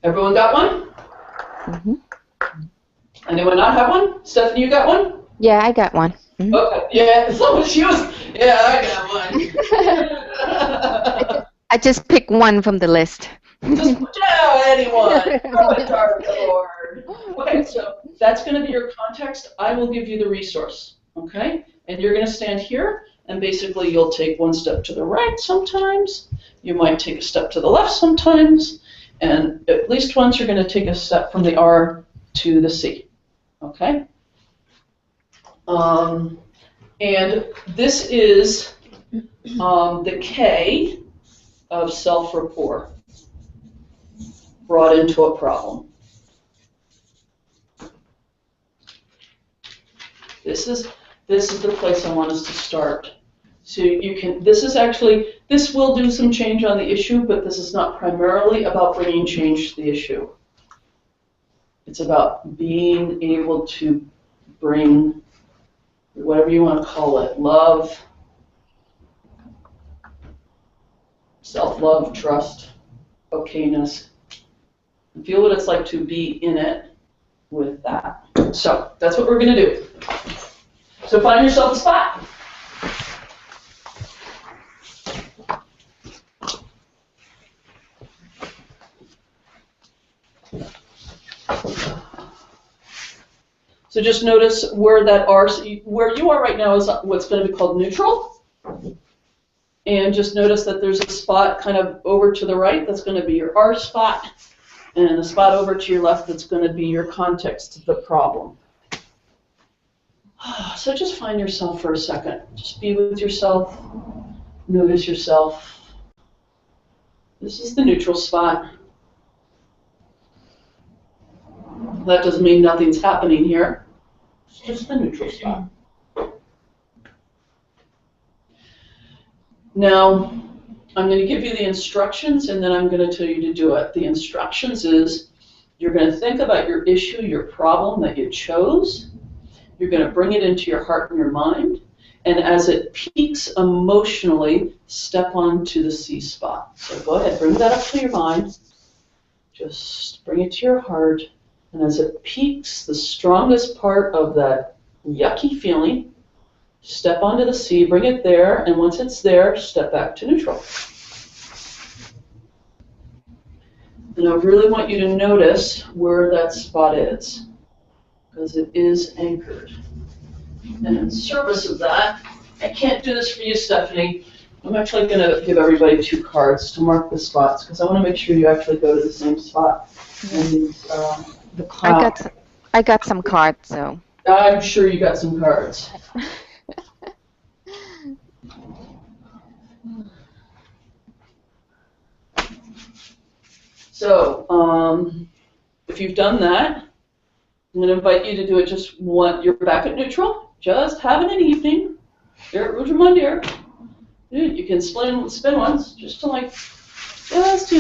Everyone got one? Mhm. Anyone not have one? Stephanie, you got one? Yeah, I got one. Mhm. Okay, yeah, so she was, yeah, I got one. I just picked one from the list. Just put down anyone. Throw a dartboard. Okay, so that's going to be your context. I will give you the resource, okay? And you're going to stand here, and basically you'll take one step to the right sometimes. You might take a step to the left sometimes. And at least once you're going to take a step from the R to the C, okay? And this is the K of self-rapport brought into a problem. This is the place I want us to start. So you can, this will do some change on the issue, but this is not primarily about bringing change to the issue. It's about being able to bring, whatever you want to call it, love, self-love, trust, okayness, and feel what it's like to be in it with that. So that's what we're going to do. So find yourself a spot. So just notice where that R, where you are right now is what's going to be called neutral. And just notice that there's a spot kind of over to the right that's going to be your R spot, and a spot over to your left that's going to be your context of the problem. So just find yourself for a second. Just be with yourself. Notice yourself. This is the neutral spot. That doesn't mean nothing's happening here. It's just the neutral spot. Now, I'm going to give you the instructions, and then I'm going to tell you to do it. The instructions is you're going to think about your issue, your problem that you chose. You're going to bring it into your heart and your mind. And as it peaks emotionally, step onto the C spot. So go ahead, bring that up to your mind. Just bring it to your heart. And as it peaks, the strongest part of that yucky feeling, step onto the C, bring it there, and once it's there, step back to neutral. And I really want you to notice where that spot is, because it is anchored. And in service of that, I can't do this for you, Stephanie. I'm actually going to give everybody 2 cards to mark the spots, because I want to make sure you actually go to the same spot. And I got some cards, so. I'm sure you got some cards. So, if you've done that, I'm going to invite you to do it just one. You're back at neutral. Just having an evening. Here at Rougemont. You can spin once, just to just,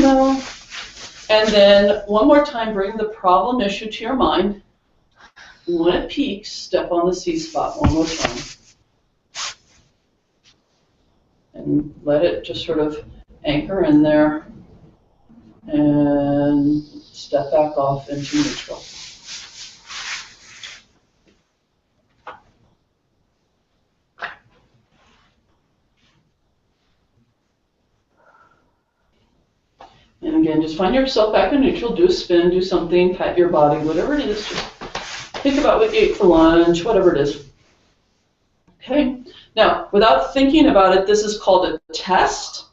And then one more time, bring the problem issue to your mind. And when it peaks, step on the C spot one more time. And let it just sort of anchor in there. And step back off into neutral. And again, just find yourself back in neutral, do a spin, do something, pat your body, whatever it is. Just think about what you ate for lunch, whatever it is. Okay? Now, without thinking about it, this is called a test.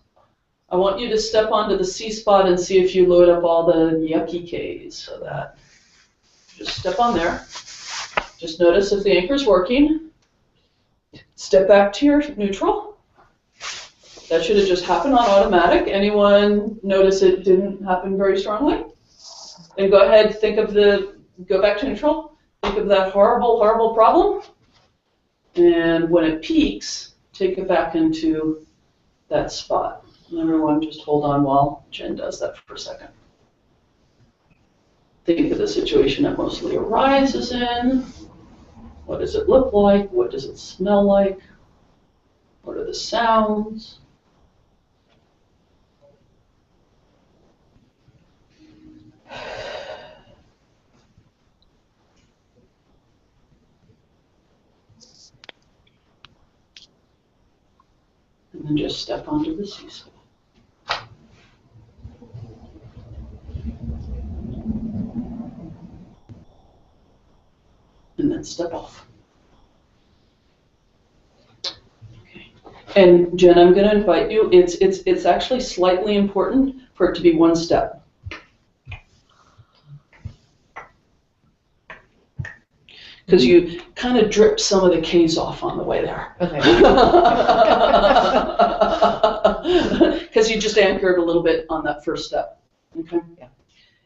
I want you to step onto the C spot and see if you load up all the yucky K's. So that, just step on there. Just notice if the anchor's working. Step back to your neutral. That should have just happened on automatic. Anyone notice it didn't happen very strongly? And go ahead, go back to neutral. Think of that horrible, horrible problem. And when it peaks, take it back into that spot. And everyone just hold on while Jen does that for a second. Think of the situation that mostly arises in, What does it look like? What does it smell like? What are the sounds? And then just step onto the seesaw. And then step off. Okay. And Jen, I'm going to invite you. It's actually slightly important for it to be one step. Because you kind of drip some of the K's off on the way there. Okay. Because you just anchored a little bit on that first step. Okay. Yeah.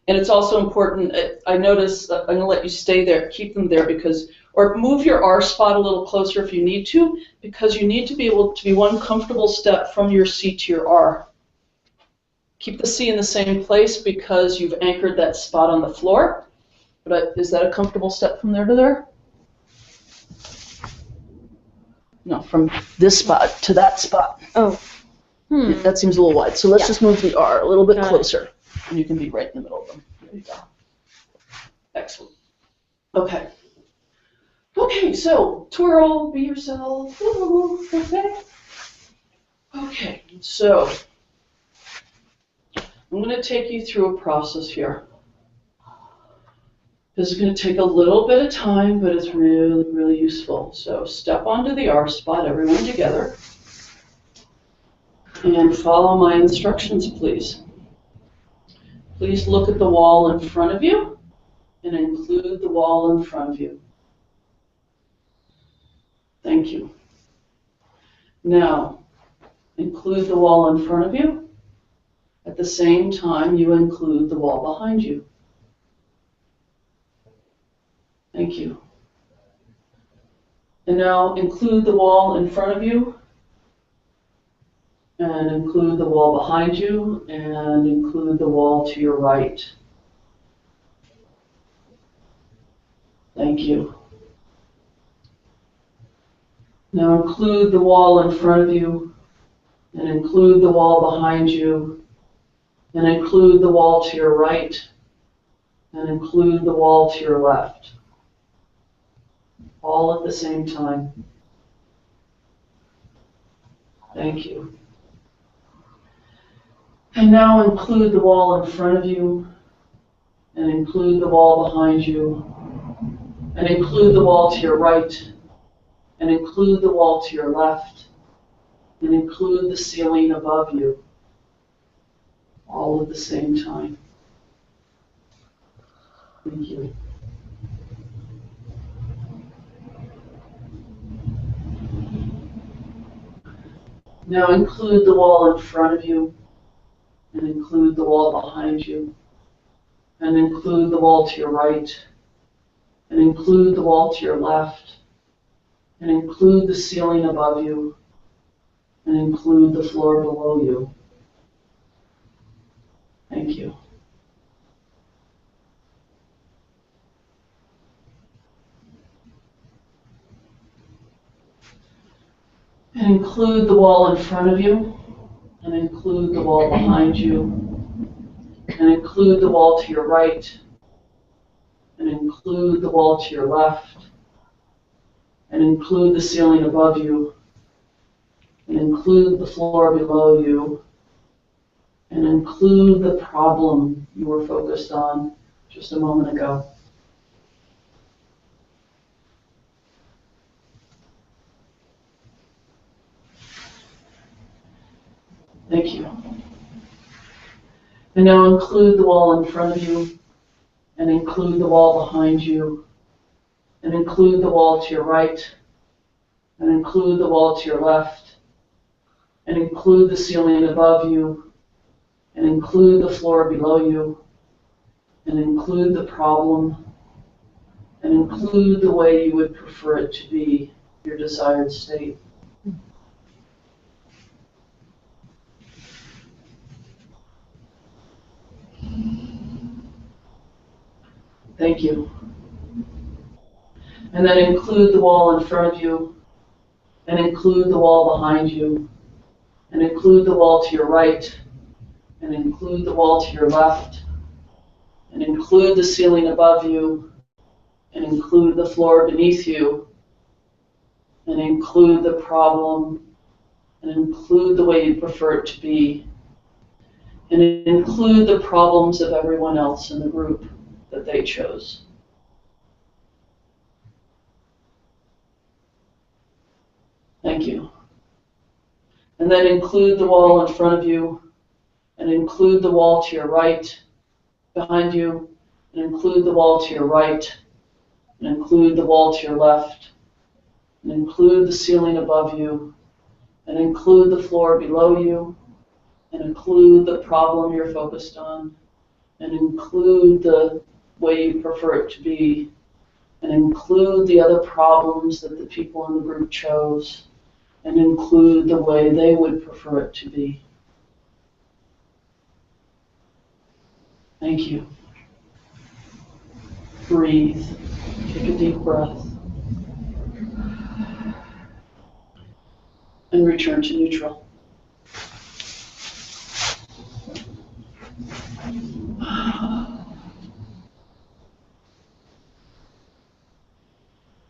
And it's also important, I notice, I'm going to let you stay there, keep them there, because, or move your R spot a little closer if you need to, because you need to be able to be one comfortable step from your C to your R. Keep the C in the same place because you've anchored that spot on the floor. But is that a comfortable step from there to there? No, from this spot to that spot. Oh. That seems a little wide. So let's Yeah. just move the R a little bit Got it. closer. And you can be right in the middle of them. There you go. Excellent. Okay. Okay, so twirl, be yourself. Ooh, okay. Okay, so I'm going to take you through a process here. This is going to take a little bit of time, but it's really, really useful. So step onto the R spot, everyone together. And follow my instructions, please. Please look at the wall in front of you and include the wall in front of you. Thank you. Now, include the wall in front of you. At the same time, you include the wall behind you. Thank you. And now include the wall in front of you, and include the wall behind you, and include the wall to your right. Thank you. Now include the wall in front of you, and include the wall behind you, and include the wall to your right, and include the wall to your left. All at the same time. Thank you. And now include the wall in front of you, and include the wall behind you, and include the wall to your right, and include the wall to your left, and include the ceiling above you, all at the same time. Thank you. Now include the wall in front of you, and include the wall behind you, and include the wall to your right, and include the wall to your left, and include the ceiling above you, and include the floor below you. Thank you. And include the wall in front of you, and include the wall behind you, and include the wall to your right, and include the wall to your left, and include the ceiling above you, and include the floor below you, and include the problem you were focused on just a moment ago. Thank you. And now include the wall in front of you, and include the wall behind you, and include the wall to your right, and include the wall to your left, and include the ceiling above you, and include the floor below you, and include the problem, and include the way you would prefer it to be, your desired state. Thank you. And then include the wall in front of you, and include the wall behind you, and include the wall to your right, and include the wall to your left, and include the ceiling above you, and include the floor beneath you, and include the problem, and include the way you prefer it to be, and include the problems of everyone else in the group that they chose. Thank you. And then include the wall in front of you, and include the wall to your right, behind you, and include the wall to your right, and include the wall to your left, and include the ceiling above you, and include the floor below you, and include the problem you're focused on, and include the way you prefer it to be, and include the other problems that the people in the group chose, and include the way they would prefer it to be. Thank you. Breathe. Take a deep breath. And return to neutral.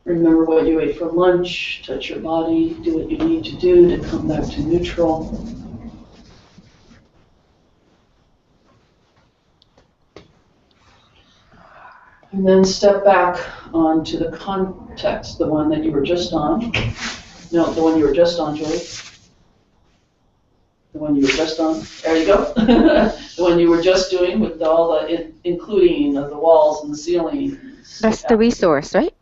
Remember what you ate for lunch, touch your body, do what you need to do to come back to neutral. And then step back onto the context, the one that you were just on. No, the one you were just on, Julie. The one you were just on. There you go. The one you were just doing with all the including of the walls and the ceiling. That's the resource, right?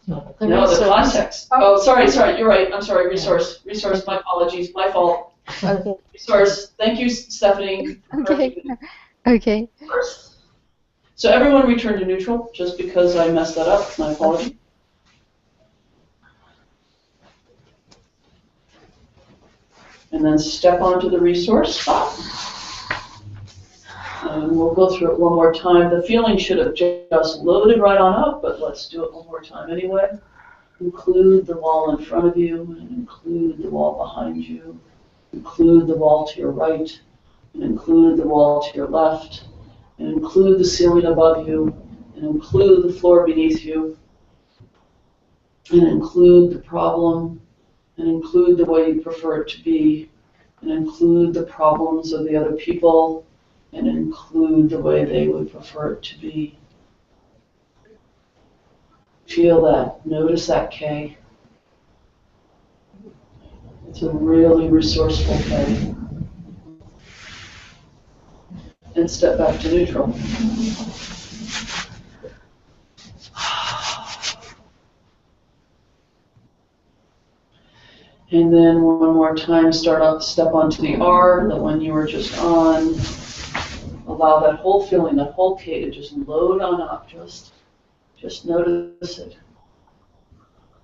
No, the context. Oh, sorry, you're right. I'm sorry, resource, my apologies, my fault. Okay. Resource, thank you, Stephanie. Okay. Okay. So everyone return to neutral, just because I messed that up, my apologies. And then step onto the resource spot. And we'll go through it one more time. The feeling should have just loaded right on up, but let's do it one more time anyway. Include the wall in front of you, and include the wall behind you. Include the wall to your right, and include the wall to your left, and include the ceiling above you, and include the floor beneath you, and include the problem, and include the way you prefer it to be, and include the problems of the other people, and include the way they would prefer it to be. Feel that. Notice that K. It's a really resourceful K. And step back to neutral. And then one more time, step onto the R, the one you were just on. Allow that whole feeling, that whole K to just load on up. Just notice it.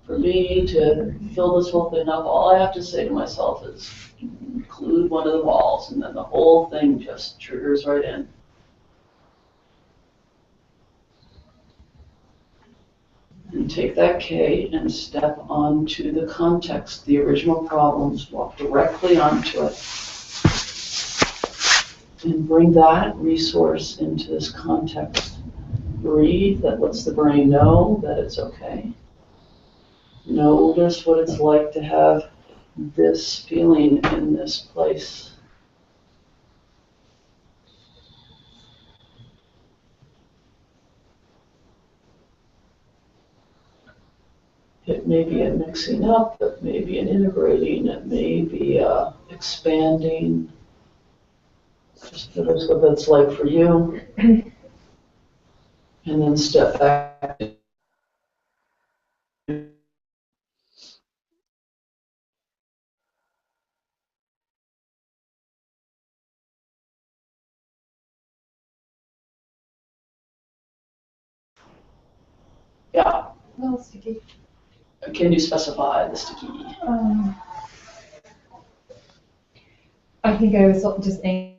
For me to fill this whole thing up, all I have to say to myself is include one of the walls, and then the whole thing just triggers right in. And take that K and step onto the context, the original problems, walk directly onto it. And bring that resource into this context. Breathe, that lets the brain know that it's okay. Notice what it's like to have this feeling in this place. It may be a mixing up, it may be an integrating, it may be expanding. Just notice what that's like for you. And then step back. Yeah. No, sticky. Can you specify the sticky? I think I was just angry.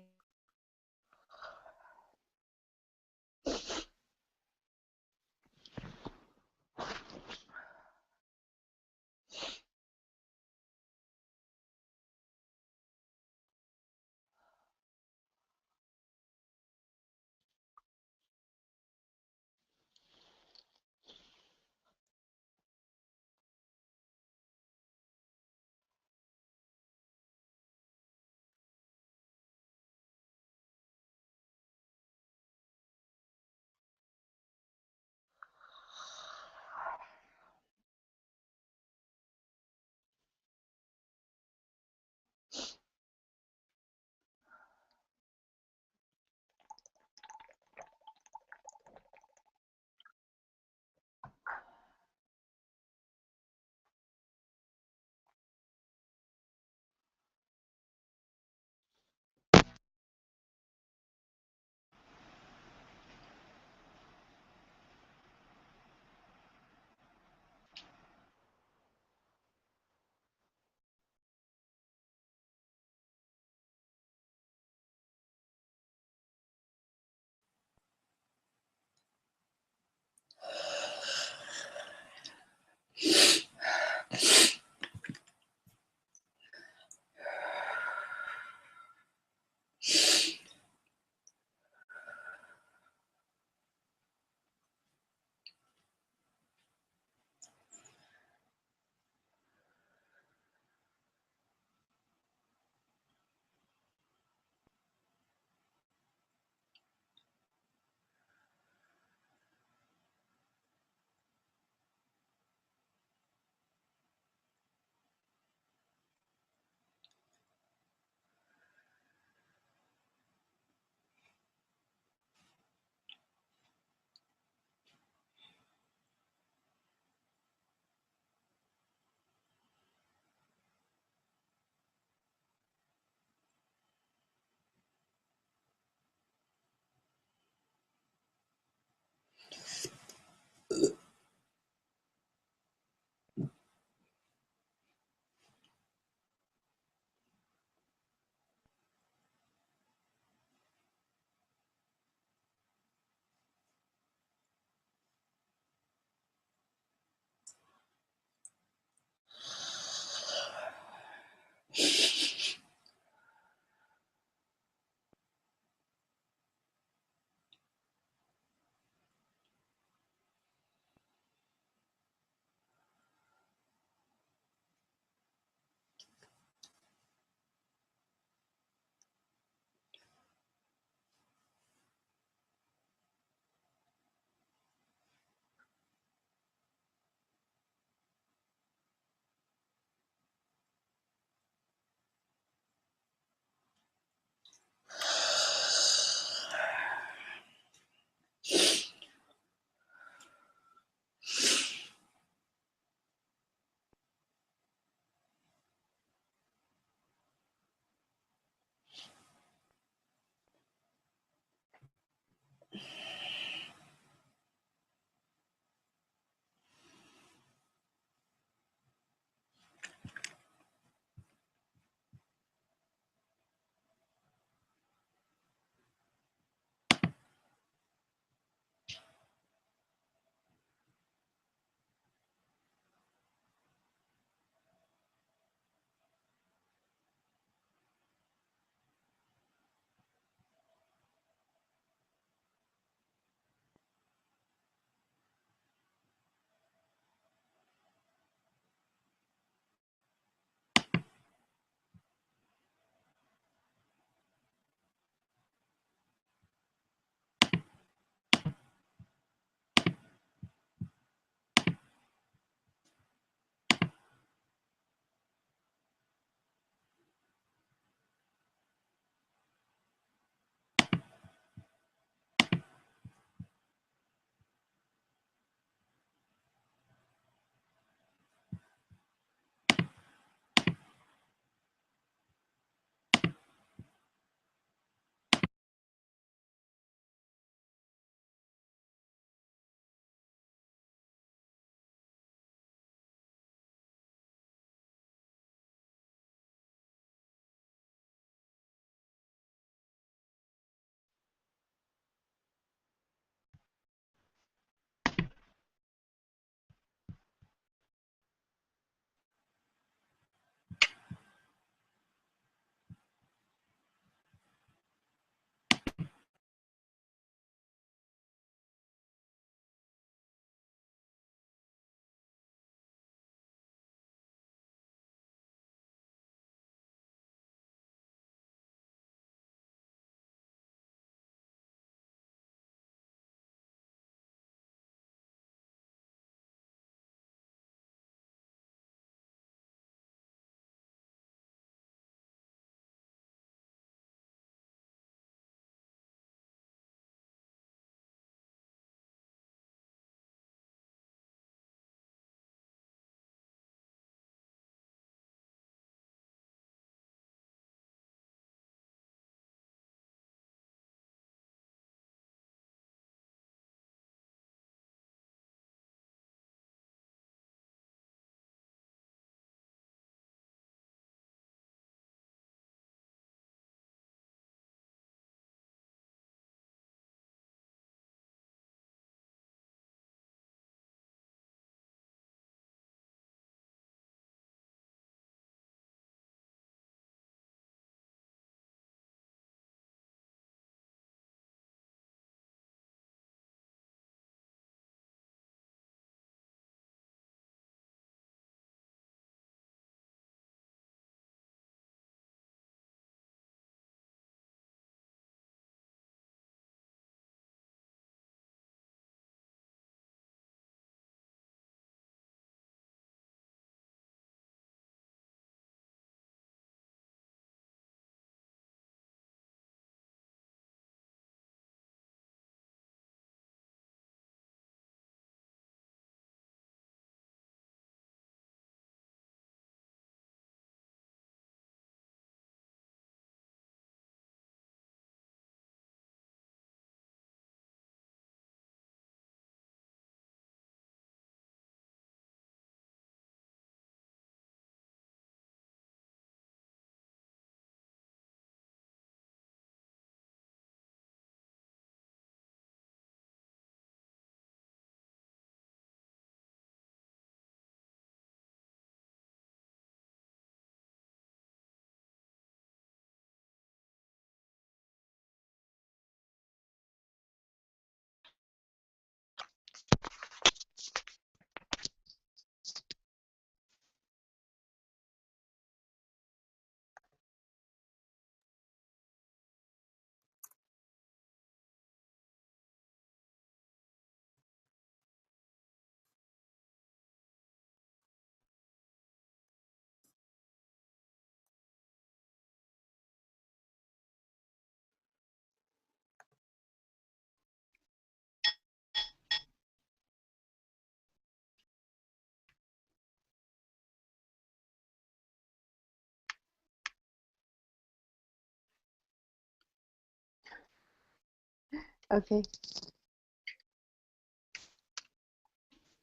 Okay.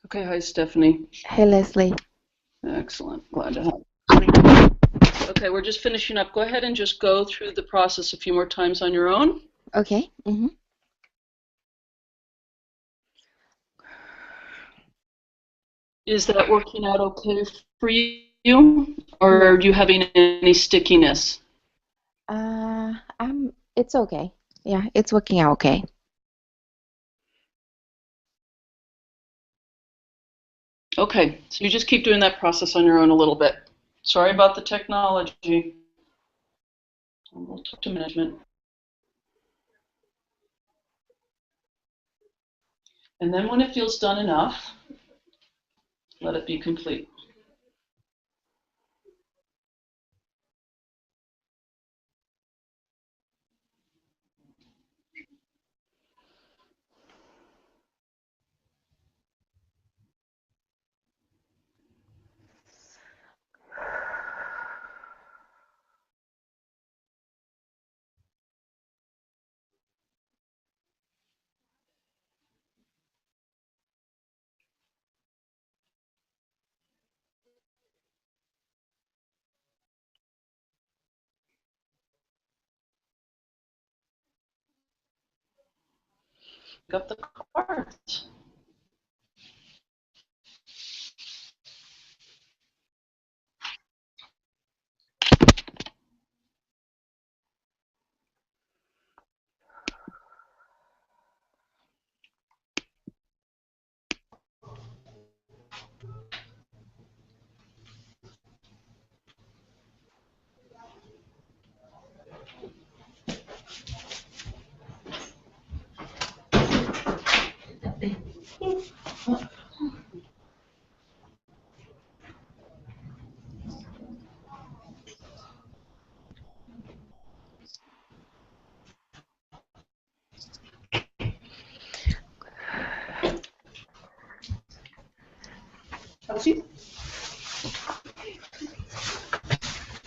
Okay, hi Stephanie. Hey, Leslie. Excellent, glad to have. Okay, we're just finishing up. Go ahead and just go through the process a few more times on your own. Okay. Is that working out okay for you, or are you having any stickiness? It's okay. Yeah, it's working out okay. Okay, so you just keep doing that process on your own a little bit. Sorry about the technology. We'll talk to management. And then when it feels done enough, let it be complete. Pick up the cards.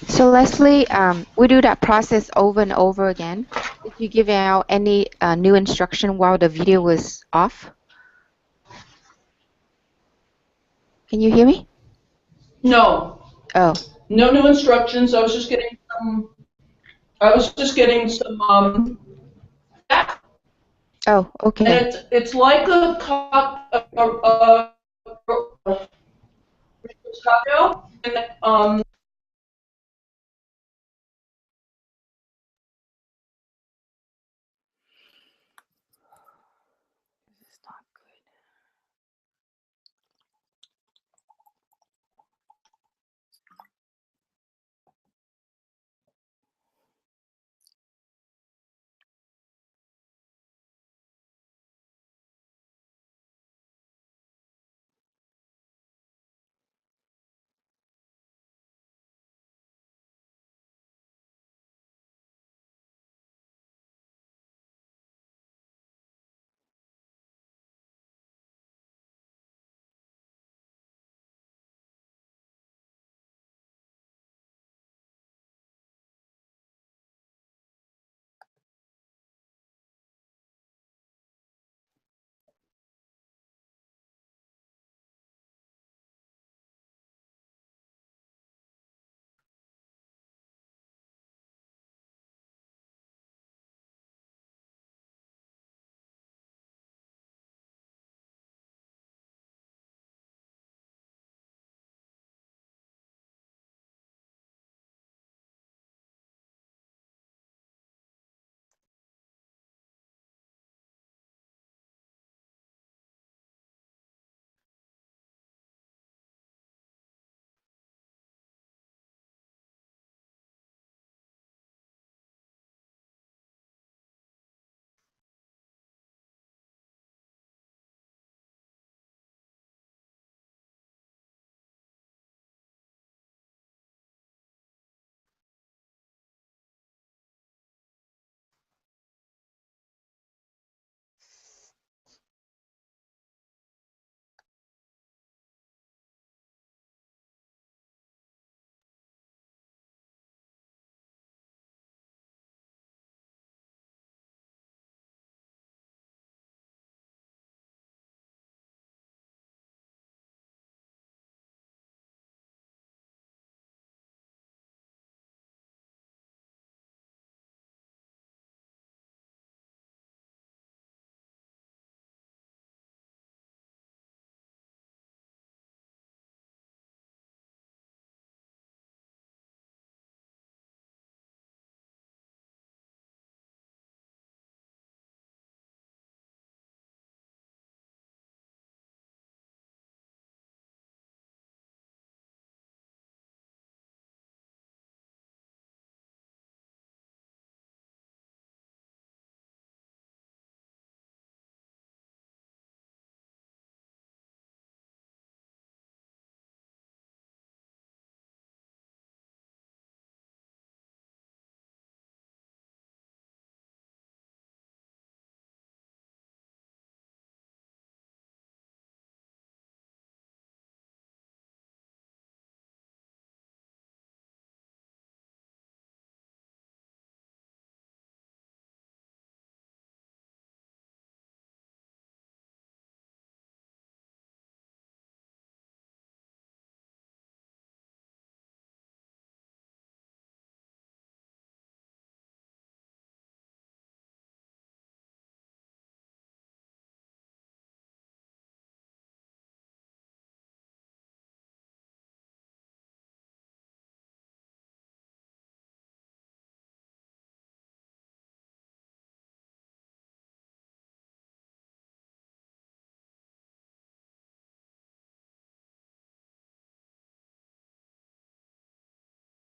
So Leslie, we do that process over and over again. Did you give out any new instruction while the video was off? Can you hear me? No. Oh. No new instructions. I was just getting some. Oh, okay. And it's like a cocktail. And